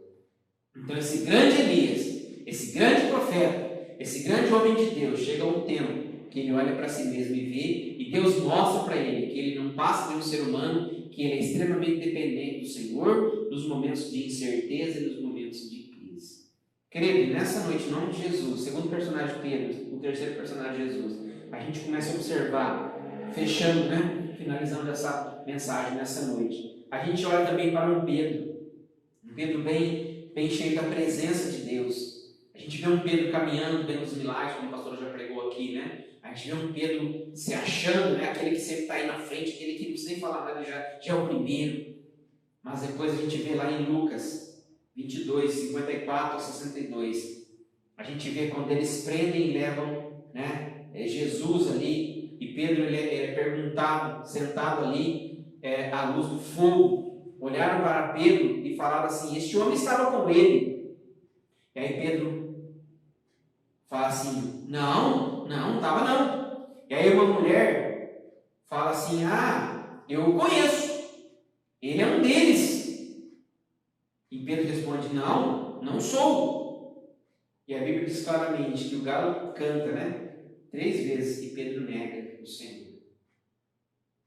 Então esse grande Elias, esse grande profeta, esse grande homem de Deus, chega a um tempo que ele olha para si mesmo e vê, e Deus mostra para ele que ele não passa de um ser humano, que ele é extremamente dependente do Senhor nos momentos de incerteza e nos momentos de crise. Querido, nessa noite, em nome de Jesus, segundo personagem Pedro, o terceiro personagem Jesus, a gente começa a observar, fechando, né, finalizando essa mensagem nessa noite, a gente olha também para um Pedro bem cheio da presença de Deus. A gente vê um Pedro caminhando pelos milagres, como o pastor já pregou aqui, né? A gente vê um Pedro se achando, né? Aquele que sempre está aí na frente, aquele que não precisa nem falar nada, já é o primeiro. Mas depois a gente vê lá em Lucas 22, 54 a 62, a gente vê quando eles prendem e levam, né, Jesus ali, e Pedro ele é perguntado, sentado ali à luz do fogo, olharam para Pedro e falaram assim: este homem estava com ele. E aí Pedro fala assim: não estava não. E aí uma mulher fala assim: eu o conheço, ele é um deles. E Pedro responde: não sou. E a Bíblia diz claramente que o galo canta, né, 3 vezes, e Pedro nega o Senhor.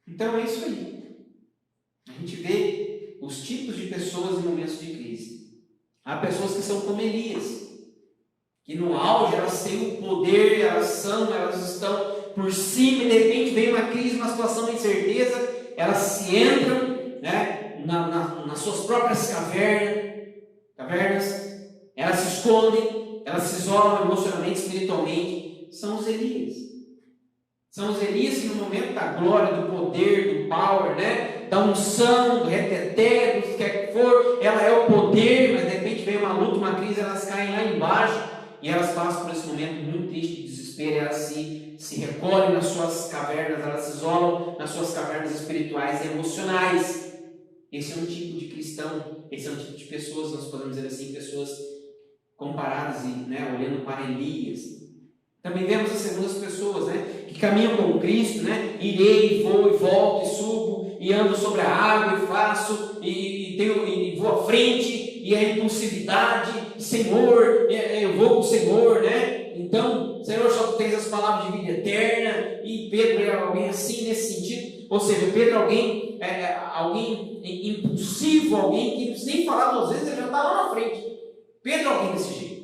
Então é isso aí. A gente vê os tipos de pessoas em momentos de crise. Há pessoas que são como Elias, que no auge elas têm o poder, elas estão por cima, e de repente vem uma crise, uma situação de incerteza, elas se entram, né, nas suas próprias cavernas, elas se escondem, elas se isolam emocionalmente, espiritualmente. São os Elias. São os Elias que no momento da glória, do poder, do power, né, da unção, do reteté, do que quer que for, ela é o poder, mas de repente vem uma luta, uma crise, elas caem lá embaixo e elas passam por esse momento muito triste de desespero, elas se recolhem nas suas cavernas, elas se isolam nas suas cavernas espirituais e emocionais. Esse é um tipo de cristão, esse é um tipo de pessoas, nós podemos dizer assim, pessoas comparadas e, né, olhando para Elias. Também vemos as segundas pessoas, né, que caminham com Cristo, né, irei, vou e volto e subo e ando sobre a água e faço e vou à frente, e a impulsividade, Senhor, eu vou com o Senhor, né? Então, Senhor, só tu tens as palavras de vida eterna. E Pedro é alguém assim nesse sentido, ou seja, Pedro é alguém impulsivo, alguém que não precisa nem falar 2 vezes, ele já está lá na frente. Pedro é alguém desse jeito.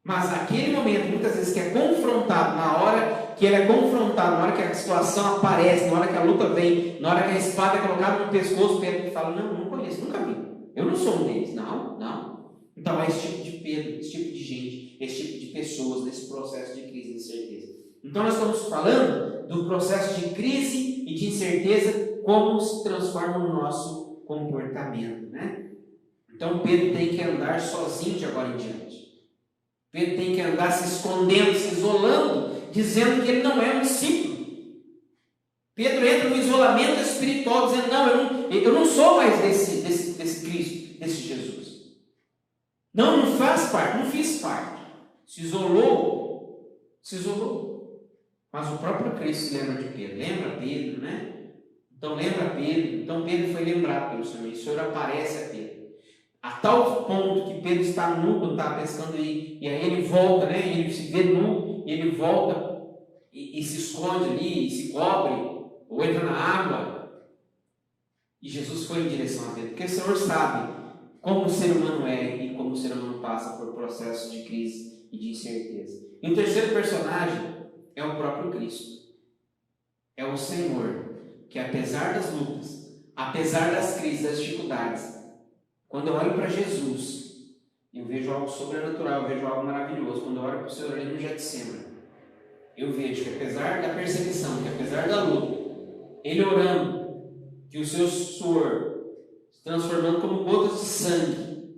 Mas naquele momento, muitas vezes que é confrontado, na hora que ele é confrontado, na hora que a situação aparece, na hora que a luta vem, na hora que a espada é colocada no pescoço, Pedro fala: não conheço, nunca vi, eu não sou um deles. Não. Então é esse tipo de Pedro, esse tipo de gente, esse tipo de pessoas nesse processo de crise e incerteza. Então nós estamos falando do processo de crise e de incerteza, como se transforma no nosso comportamento, né? Então Pedro tem que andar sozinho de agora em diante. Pedro tem que andar se escondendo, se isolando, dizendo que ele não é um discípulo. Pedro entra no isolamento espiritual, dizendo: eu não sou mais desse Cristo, desse Jesus. Não faz parte, não fiz parte. Se isolou. Mas o próprio Cristo se lembra de Pedro. Lembra Pedro, né? Então lembra Pedro. Então Pedro foi lembrado pelo Senhor. E o Senhor aparece a Pedro. A tal ponto que Pedro está nu quando está pescando e aí ele volta, né? Ele se vê nu e ele volta e se esconde ali, e se cobre, ou entra na água. E Jesus foi em direção a Pedro, porque o Senhor sabe como o ser humano é e como o ser humano passa por processos de crise e de incerteza. E o terceiro personagem é o próprio Cristo. É o Senhor, que apesar das lutas, apesar das crises, das dificuldades, quando eu olho para Jesus, eu vejo algo sobrenatural, eu vejo algo maravilhoso. Quando eu olho para o Senhor ali no Getsemane, eu vejo que apesar da perseguição, que apesar da luta, Ele orando, que o seu suor transformando como gotas de sangue,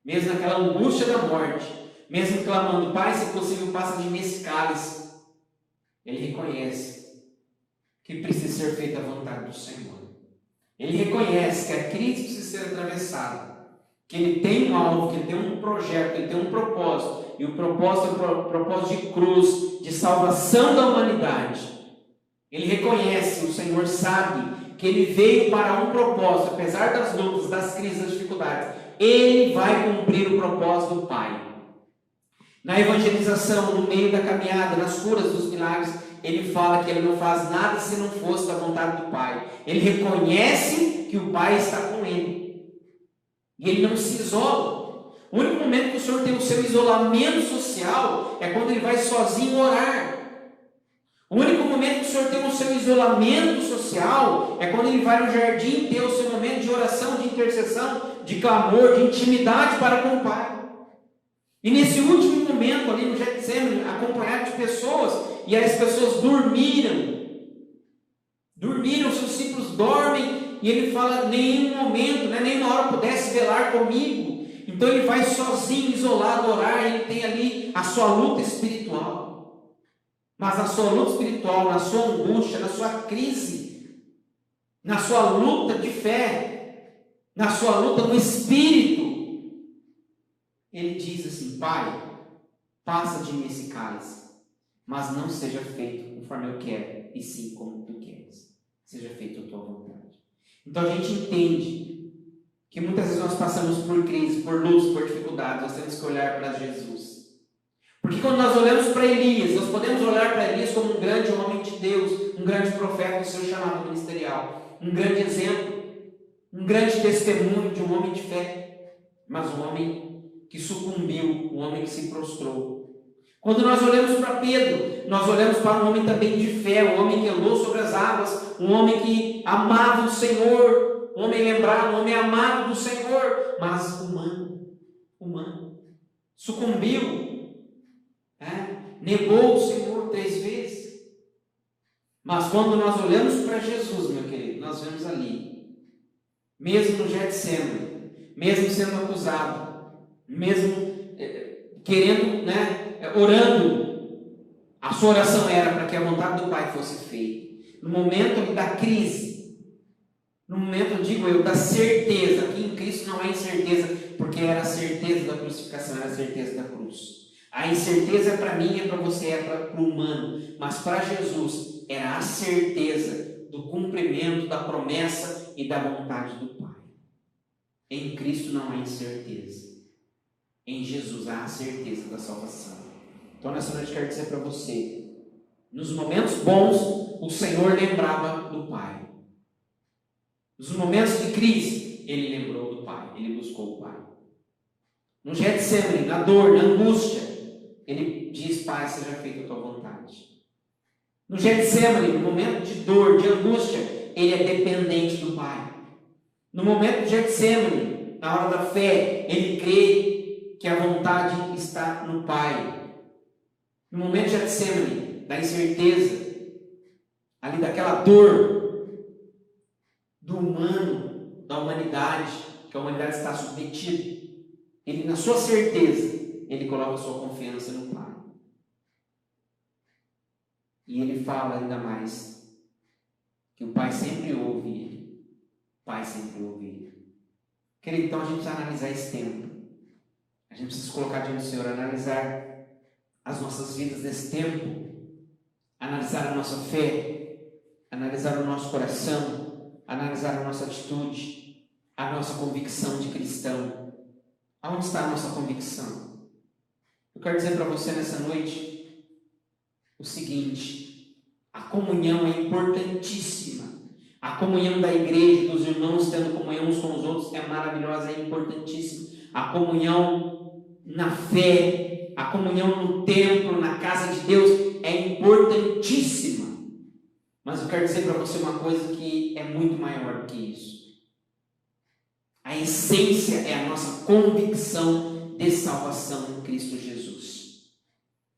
mesmo naquela angústia da morte, mesmo clamando, Pai, se possível, passa de mim esse cálice. Ele reconhece que precisa ser feita a vontade do Senhor. Ele reconhece que a crise precisa ser atravessada, que ele tem um alvo, que ele tem um projeto, que ele tem um propósito, e o propósito é o propósito de cruz, de salvação da humanidade. Ele reconhece, o Senhor sabe que ele veio para um propósito, apesar das lutas, das crises, das dificuldades, ele vai cumprir o propósito do Pai. Na evangelização, no meio da caminhada, nas curas dos milagres, ele fala que ele não faz nada se não fosse da vontade do Pai. Ele reconhece que o Pai está com ele. E ele não se isola. O único momento que o Senhor tem o seu isolamento social é quando ele vai sozinho orar. O único momento que o Senhor tem o seu isolamento social é quando ele vai no jardim ter o seu momento de oração, de intercessão, de clamor, de intimidade para com o Pai. E nesse último momento ali no Getsemane, acompanhado de pessoas, e as pessoas dormiram, os discípulos dormem, e ele fala, nenhum momento, nenhuma hora pudesse velar comigo. Então ele vai sozinho, isolado, orar, ele tem ali a sua luta espiritual. Mas na sua luta espiritual, na sua angústia, na sua crise, na sua luta de fé, na sua luta no espírito, ele diz assim, Pai, passa de mim esse cálice, mas não seja feito conforme eu quero, e sim como tu queres. Seja feita a tua vontade. Então a gente entende que muitas vezes nós passamos por crise, por lutas, por dificuldades, nós temos que olhar para Jesus. Porque quando nós olhamos para Elias, nós podemos olhar para Elias como um grande homem de Deus, um grande profeta do seu chamado ministerial, um grande exemplo, um grande testemunho de um homem de fé, mas um homem que sucumbiu, um homem que se prostrou. Quando nós olhamos para Pedro, nós olhamos para um homem também de fé, um homem que andou sobre as águas, um homem que amava o Senhor, um homem lembrado, um homem amado do Senhor, mas humano, sucumbiu, negou o Senhor 3 vezes. Mas quando nós olhamos para Jesus, meu querido, nós vemos ali, mesmo no Getsemane, mesmo sendo acusado, mesmo querendo, orando, a sua oração era para que a vontade do Pai fosse feita. No momento da crise, no momento, digo eu, da certeza, aqui em Cristo não há incerteza, porque era a certeza da crucificação, era a certeza da cruz. A incerteza é para mim, é para você, é para o humano, mas para Jesus era a certeza do cumprimento da promessa e da vontade do Pai. Em Cristo não há incerteza. Em Jesus há a certeza da salvação. Então nessa noite eu quero dizer para você, nos momentos bons, o Senhor lembrava do Pai. Nos momentos de crise, Ele lembrou do Pai, Ele buscou o Pai. No Getsemane, na dor, na angústia, Ele diz, Pai, seja feita a tua vontade. No Getsemane, no momento de dor, de angústia, Ele é dependente do Pai. No momento de Getsemane, na hora da fé, Ele crê que a vontade está no Pai. No momento de Getsemane, da incerteza, ali daquela dor do humano, da humanidade, que a humanidade está submetida, ele, na sua certeza, ele coloca a sua confiança no Pai. E ele fala ainda mais que o Pai sempre ouve ele. O Pai sempre ouve ele. Querido, então a gente precisa analisar esse tempo. A gente precisa se colocar diante do Senhor, analisar as nossas vidas nesse tempo, analisar a nossa fé, analisar o nosso coração, analisar a nossa atitude, a nossa convicção de cristão. Aonde está a nossa convicção? Eu quero dizer para você nessa noite o seguinte: a comunhão é importantíssima. A comunhão da igreja, dos irmãos tendo comunhão uns com os outros é maravilhosa, é importantíssima. A comunhão na fé, a comunhão no templo, na casa de Deus é importantíssima. Mas eu quero dizer para você uma coisa que é muito maior do que isso. A essência é a nossa convicção de salvação em Cristo Jesus.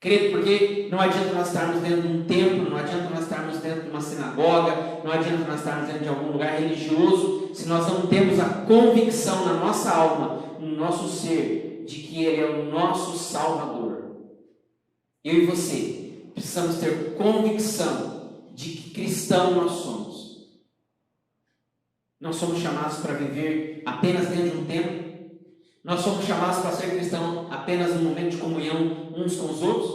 Querido, porque não adianta nós estarmos dentro de um templo, não adianta nós estarmos dentro de uma sinagoga, não adianta nós estarmos dentro de algum lugar religioso, se nós não temos a convicção na nossa alma, no nosso ser, de que Ele é o nosso Salvador. Eu e você precisamos ter convicção de que cristão nós somos. Nós somos chamados para viver apenas dentro de um templo. Nós somos chamados para ser cristão apenas no momento de comunhão uns com os outros?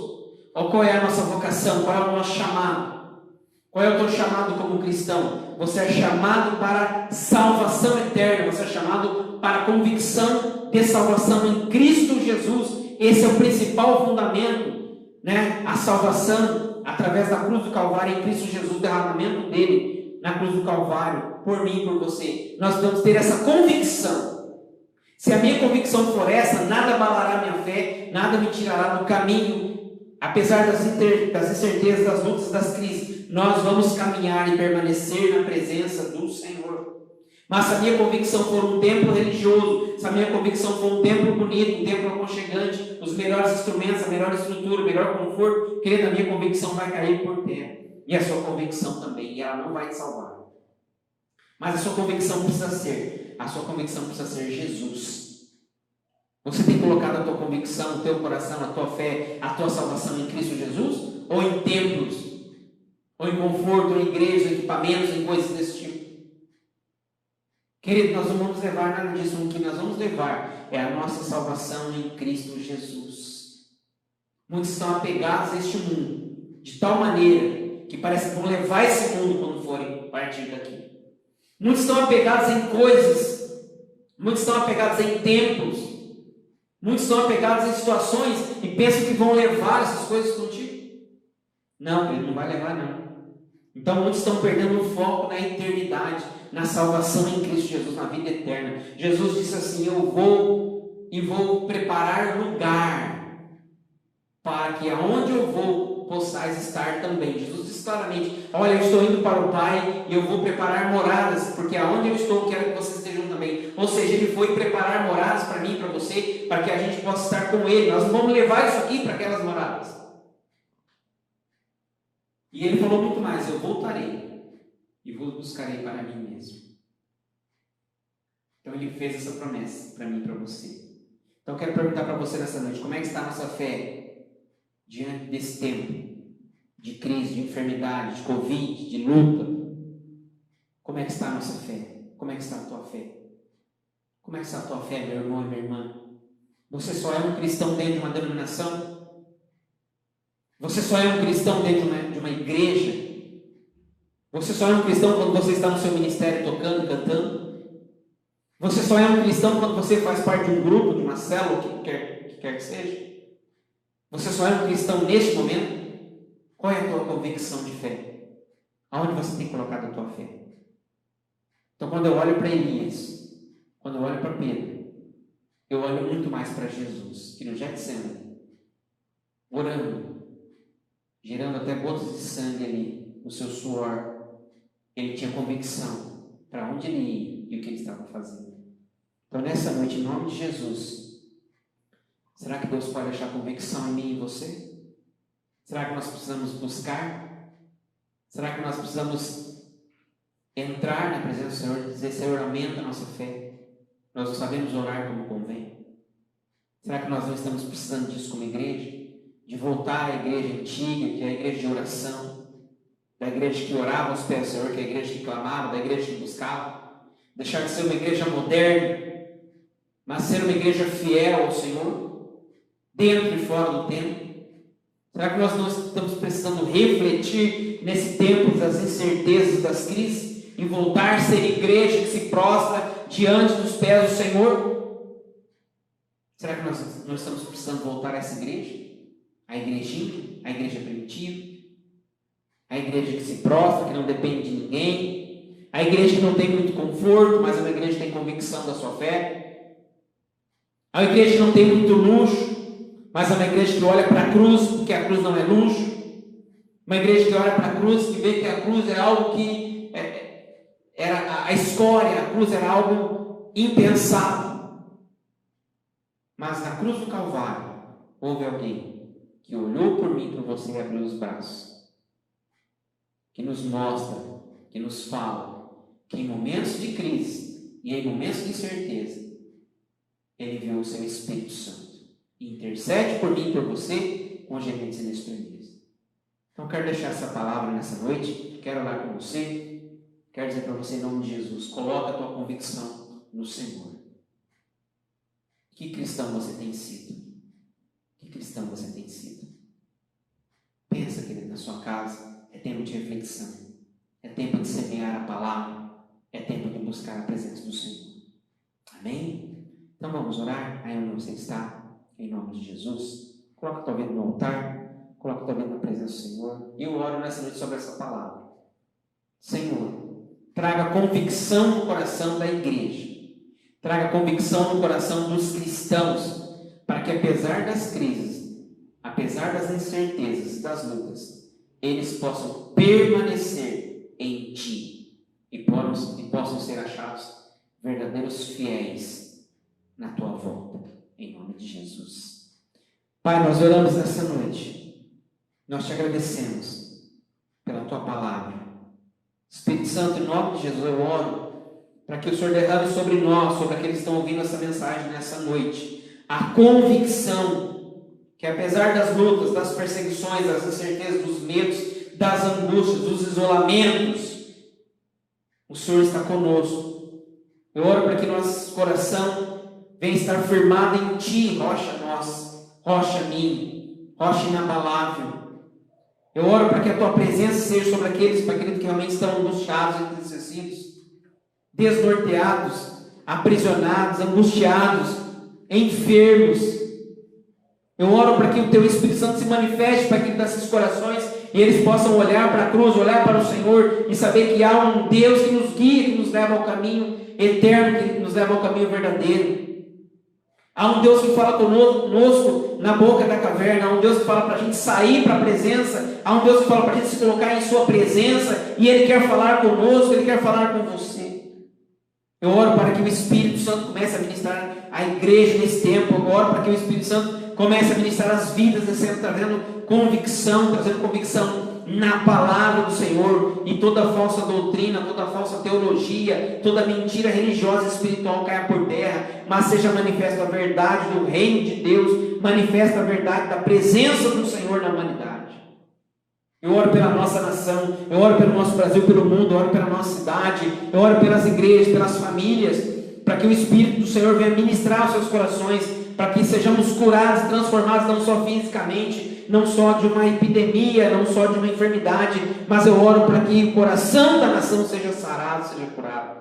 Ou qual é a nossa vocação? Qual é o nosso chamado? Qual é o teu chamado como cristão? Você é chamado para salvação eterna. Você é chamado para a convicção de salvação em Cristo Jesus. Esse é o principal fundamento, né? A salvação através da cruz do Calvário em Cristo Jesus, o derramamento dele na cruz do Calvário, por mim e por você. Nós devemos ter essa convicção. Se a minha convicção for essa, nada abalará minha fé, nada me tirará do caminho, apesar das incertezas, das lutas, das crises, nós vamos caminhar e permanecer na presença do Senhor. Mas se a minha convicção for um templo religioso, se a minha convicção for um templo bonito, um templo aconchegante, os melhores instrumentos, a melhor estrutura, o melhor conforto, querido, a minha convicção vai cair por terra. E a sua convicção também, e ela não vai te salvar. Mas a sua convicção precisa ser Jesus. Você tem colocado a tua convicção, o teu coração, a tua fé, a tua salvação em Cristo Jesus? Ou em templos? Ou em conforto, ou em igrejas, em equipamentos, em coisas desse tipo? Querido, nós não vamos levar nada disso. O que nós vamos levar é a nossa salvação em Cristo Jesus. Muitos estão apegados a este mundo, de tal maneira que parece que vão levar esse mundo quando forem partir daqui. Muitos estão apegados em coisas, muitos estão apegados em templos, muitos estão apegados em situações e pensam que vão levar essas coisas contigo. Não, ele não vai levar não. Então muitos estão perdendo o foco na eternidade, na salvação em Cristo Jesus, na vida eterna. Jesus disse assim: eu vou preparar lugar para que aonde eu vou possais estar também. Jesus disse claramente: olha, eu estou indo para o Pai e eu vou preparar moradas, porque aonde eu estou, eu quero que vocês estejam também. Ou seja, Ele foi preparar moradas para mim e para você, para que a gente possa estar com Ele. Nós vamos levar isso aqui para aquelas moradas. E Ele falou muito mais: eu voltarei e vos buscarei para mim mesmo. Então Ele fez essa promessa para mim e para você. Então eu quero perguntar para você nessa noite: como é que está a nossa fé diante desse tempo de crise, de enfermidade, de Covid, de luta? Como é que está a nossa fé? Como é que está a tua fé? Como é que está a tua fé, meu irmão e minha irmã? Você só é um cristão dentro de uma denominação? Você só é um cristão dentro de uma igreja? Você só é um cristão quando você está no seu ministério tocando, cantando? Você só é um cristão quando você faz parte de um grupo, de uma célula, que quer que seja? Você só é um cristão neste momento? Qual é a tua convicção de fé? Aonde você tem colocado a tua fé? Então, quando eu olho para Elias, quando eu olho para Pedro, eu olho muito mais para Jesus, que no Getsemane, orando, gerando até gotas de sangue ali no seu suor, ele tinha convicção para onde ele ia e o que ele estava fazendo. Então, nessa noite, em nome de Jesus, será que Deus pode achar convicção em mim e em você? Será que nós precisamos buscar? Será que nós precisamos entrar na presença do Senhor e dizer: Senhor, aumenta a nossa fé? Nós não sabemos orar como convém. Será que nós não estamos precisando disso como igreja? De voltar à igreja antiga, que é a igreja de oração, da igreja que orava aos pés do Senhor, que é a igreja que clamava, da igreja que buscava. Deixar de ser uma igreja moderna, mas ser uma igreja fiel ao Senhor, dentro e fora do templo. Será que nós não estamos precisando refletir nesse tempo das incertezas, das crises, e voltar a ser igreja que se prostra diante dos pés do Senhor? Será que nós não estamos precisando voltar a essa igreja? A igrejinha, a igreja primitiva, a igreja que se prostra, que não depende de ninguém, a igreja que não tem muito conforto, mas é uma igreja que tem convicção da sua fé, a igreja que não tem muito luxo, mas é uma igreja que olha para a cruz, porque a cruz não é luxo, uma igreja que olha para a cruz, que vê que a cruz é algo que era a escória, a cruz era algo impensável, mas na cruz do Calvário houve alguém que olhou por mim, por você e abriu os braços, que nos mostra, que nos fala, que em momentos de crise e em momentos de incerteza, Ele enviou o seu Espírito Santo e intercede por mim e por você com gemidos inexprimíveis. Então, quero deixar essa palavra nessa noite, quero orar com você, quero dizer para você em nome de Jesus, coloca a tua convicção no Senhor. Que cristão você tem sido? Que cristão você tem sido? Pensa, querido, na sua casa, é tempo de reflexão, é tempo de semear a palavra, é tempo de buscar a presença do Senhor. Amém? Então vamos orar, aí onde você está, em nome de Jesus. Coloca a tua vida no altar, coloca a tua vida na presença do Senhor. E eu oro nessa noite sobre essa palavra. Senhor, traga convicção no coração da igreja, traga convicção no coração dos cristãos, para que apesar das crises, apesar das incertezas, das lutas, eles possam permanecer em Ti e possam ser achados verdadeiros fiéis na Tua volta, em nome de Jesus. Pai, nós oramos nessa noite, nós Te agradecemos pela Tua palavra. Espírito Santo, em nome de Jesus, eu oro para que o Senhor derrame sobre nós, sobre aqueles que estão ouvindo essa mensagem nessa noite, a convicção que apesar das lutas, das perseguições, das incertezas, dos medos, das angústias, dos isolamentos, o Senhor está conosco. Eu oro para que nosso coração venha estar firmado em Ti, rocha nossa, rocha minha, rocha inabalável. Eu oro para que a Tua presença seja sobre aqueles, para aqueles que realmente estão angustiados, entristecidos, desnorteados, aprisionados, angustiados, enfermos. Eu oro para que o Teu Espírito Santo se manifeste para aqueles desses corações e eles possam olhar para a cruz, olhar para o Senhor e saber que há um Deus que nos guia, que nos leva ao caminho eterno, que nos leva ao caminho verdadeiro. Há um Deus que fala conosco na boca da caverna, há um Deus que fala para a gente sair para a presença, há um Deus que fala para a gente se colocar em Sua presença e Ele quer falar conosco, Ele quer falar com você. Eu oro para que o Espírito Santo comece a ministrar a igreja nesse tempo. Eu oro para que o Espírito Santo comece a ministrar as vidas, trazendo convicção na palavra do Senhor, e toda falsa doutrina, toda falsa teologia, toda mentira religiosa e espiritual caia por terra, mas seja manifesta a verdade do reino de Deus, manifesta a verdade da presença do Senhor na humanidade. Eu oro pela nossa nação, eu oro pelo nosso Brasil, pelo mundo, eu oro pela nossa cidade, eu oro pelas igrejas, pelas famílias, para que o Espírito do Senhor venha ministrar os seus corações, para que sejamos curados, transformados não só fisicamente, não só de uma epidemia, não só de uma enfermidade, mas eu oro para que o coração da nação seja sarado, seja curado.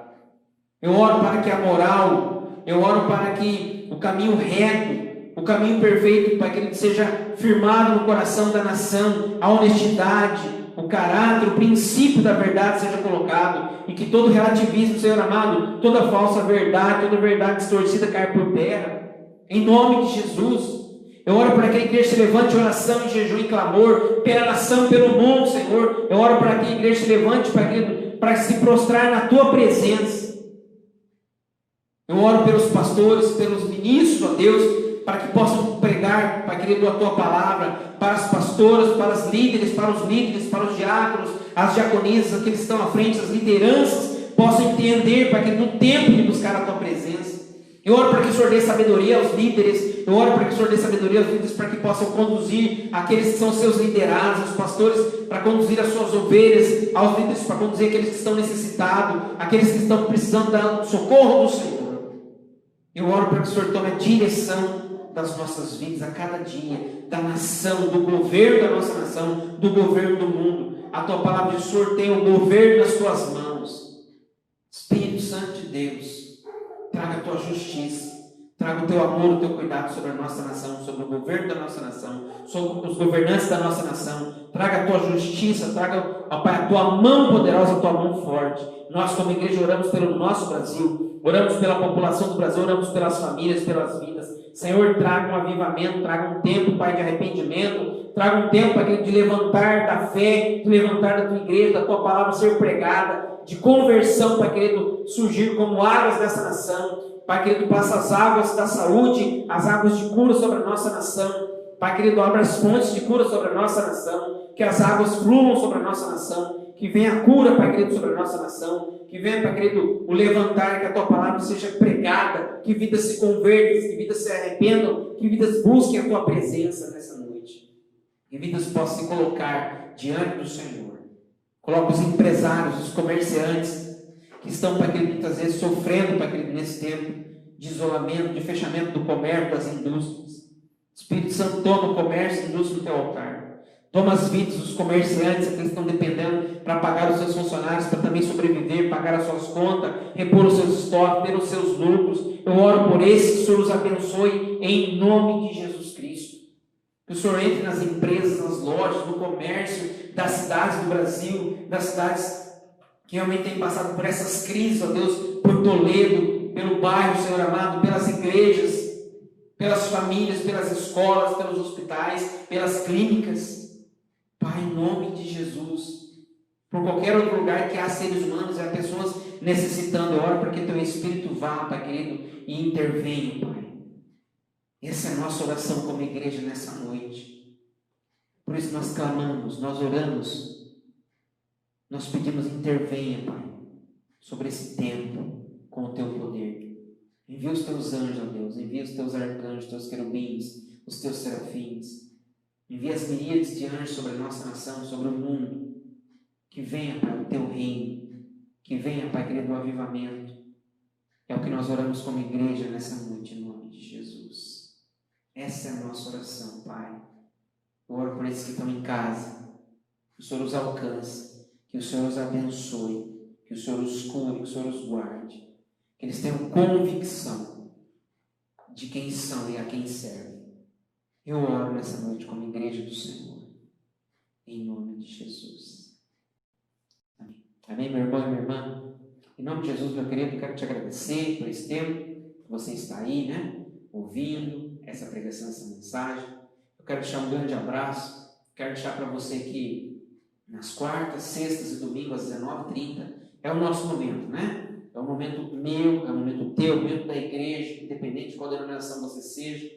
Eu oro para que a moral, eu oro para que o caminho reto, o caminho perfeito, para que ele seja firmado no coração da nação, a honestidade, o caráter, o princípio da verdade seja colocado, e que todo relativismo, Senhor amado, toda falsa verdade, toda verdade distorcida caia por terra, em nome de Jesus. Eu oro para que a igreja se levante em oração, em jejum e clamor, pela nação, pelo mundo, Senhor. Eu oro para que a igreja se levante para se prostrar na Tua presença. Eu oro pelos pastores, pelos ministros, ó Deus, para que possam pregar, Pai querido, a Tua palavra, para as pastoras, para as líderes, para os líderes, para os diáconos, as diaconisas, aqueles que estão à frente, as lideranças, possam entender, Pai querido, no tempo de buscar a Tua presença. Eu oro para que o Senhor dê sabedoria aos líderes, eu oro para que o Senhor dê sabedoria aos líderes, para que possam conduzir aqueles que são seus liderados, os pastores, para conduzir as suas ovelhas, aos líderes, para conduzir aqueles que estão necessitados, aqueles que estão precisando do socorro do Senhor. Eu oro para que o Senhor tome a direção das nossas vidas a cada dia, da nação, do governo da nossa nação, do governo do mundo. A Tua palavra diz: o Senhor tem o governo nas Tuas mãos. Espírito Santo de Deus, traga a Tua justiça, traga o Teu amor, o Teu cuidado sobre a nossa nação, sobre o governo da nossa nação, sobre os governantes da nossa nação. Traga a Tua justiça, traga, ó Pai, a Tua mão poderosa, a Tua mão forte. Nós como igreja oramos pelo nosso Brasil, oramos pela população do Brasil, oramos pelas famílias, pelas vidas. Senhor, traga um avivamento, traga um tempo, Pai, de arrependimento, traga um tempo, Pai, de levantar da fé, de levantar da Tua igreja, da Tua palavra ser pregada, de conversão, Pai querido, surgir como águas dessa nação. Pai querido, passa as águas da saúde, as águas de cura sobre a nossa nação. Pai querido, abra as fontes de cura sobre a nossa nação, que as águas fluam sobre a nossa nação, que venha a cura, Pai querido, sobre a nossa nação, que venha, Pai querido, o levantar, que a Tua palavra seja pregada, que vidas se convertam, que vidas se arrependam, que vidas busquem a Tua presença nessa noite, que vidas possam se colocar diante do Senhor. Coloca os empresários, os comerciantes, que estão, Pai querido, muitas vezes sofrendo, Pai querido, nesse tempo de isolamento, de fechamento do comércio, das indústrias. Espírito Santo, toma o comércio e a indústria do Teu altar. Toma as vidas dos comerciantes, aqueles que estão dependendo para pagar os seus funcionários, para também sobreviver, pagar as suas contas, repor os seus estoques, ter os seus lucros. Eu oro por esses, que o Senhor os abençoe em nome de Jesus Cristo. Que o Senhor entre nas empresas, nas lojas, no comércio das cidades do Brasil, das cidades que realmente têm passado por essas crises, ó Deus, por Toledo, pelo bairro, Senhor amado, pelas igrejas, pelas famílias, pelas escolas, pelos hospitais, pelas clínicas. Pai, em nome de Jesus, por qualquer outro lugar que há seres humanos e há pessoas necessitando, eu oro para que Teu Espírito vá, Pai querido, e intervenha, Pai. Essa é a nossa oração como igreja nessa noite. Por isso nós clamamos, nós oramos, nós pedimos, intervenha, Pai, sobre esse tempo, com o Teu poder. Envia os Teus anjos, ó Deus, envia os Teus arcanjos, os Teus querubins, os Teus serafins. Envia as miríades de anjos sobre a nossa nação, sobre o mundo. Que venha, Pai, o Teu reino. Que venha, Pai querido, o avivamento. É o que nós oramos como igreja nessa noite, em nome de Jesus. Essa é a nossa oração, Pai. Eu oro por esses que estão em casa. Que o Senhor os alcance. Que o Senhor os abençoe. Que o Senhor os cure, que o Senhor os guarde. Que eles tenham convicção de quem são e a quem servem. Eu oro nessa noite como igreja do Senhor, em nome de Jesus. Amém. Amém, meu irmão e minha irmã? Em nome de Jesus, meu querido, eu quero te agradecer por esse tempo que você está aí, né? Ouvindo essa pregação, essa mensagem. Eu quero deixar um grande abraço. Quero deixar para você que nas quartas, sextas e domingos às 19h30 é o nosso momento, né? É um momento meu, é um momento teu, é um momento da igreja, independente de qual denominação você seja,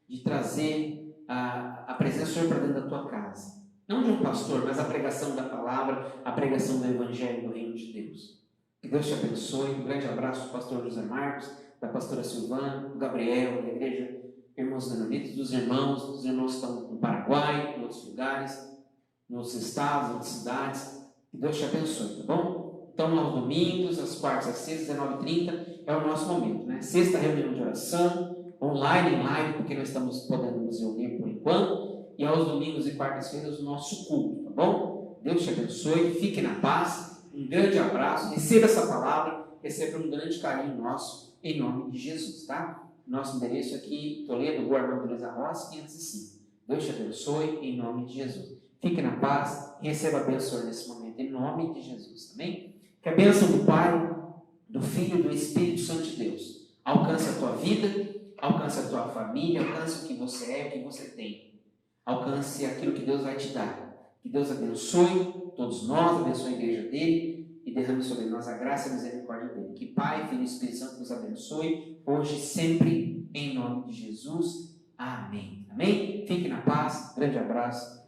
de trazer a presença do Senhor para dentro da tua casa. Não de um pastor, mas a pregação da palavra, a pregação do Evangelho do Reino de Deus. Que Deus te abençoe. Um grande abraço do pastor José Marcos, da pastora Silvana, do Gabriel, da igreja Irmãos Menonitas, dos irmãos que estão no Paraguai, em outros lugares, em outros estados, em outras cidades. Que Deus te abençoe, tá bom? Então, aos domingos, às quartas, às sextas, 19h30, é o nosso momento, né? Sexta reunião de oração, online, em live, porque nós estamos podendo nos reunir por enquanto, e aos domingos e quartas-feiras o nosso culto, tá bom? Deus te abençoe, fique na paz, um grande abraço, receba essa palavra, receba um grande carinho nosso, em nome de Jesus, tá? Nosso endereço aqui, Toledo, Rua Armando Luiza Rossi, 505. Deus te abençoe, em nome de Jesus. Fique na paz e receba a bênção nesse momento, em nome de Jesus, amém? Que a bênção do Pai, do Filho e do Espírito Santo de Deus alcance a tua vida, alcance a tua família, alcance o que você é, o que você tem. Alcance aquilo que Deus vai te dar. Que Deus abençoe todos nós, abençoe a igreja dele e derrame sobre nós a graça e a misericórdia dele. Que Pai, Filho e Espírito Santo nos abençoe, hoje e sempre, em nome de Jesus. Amém. Amém? Fique na paz, grande abraço.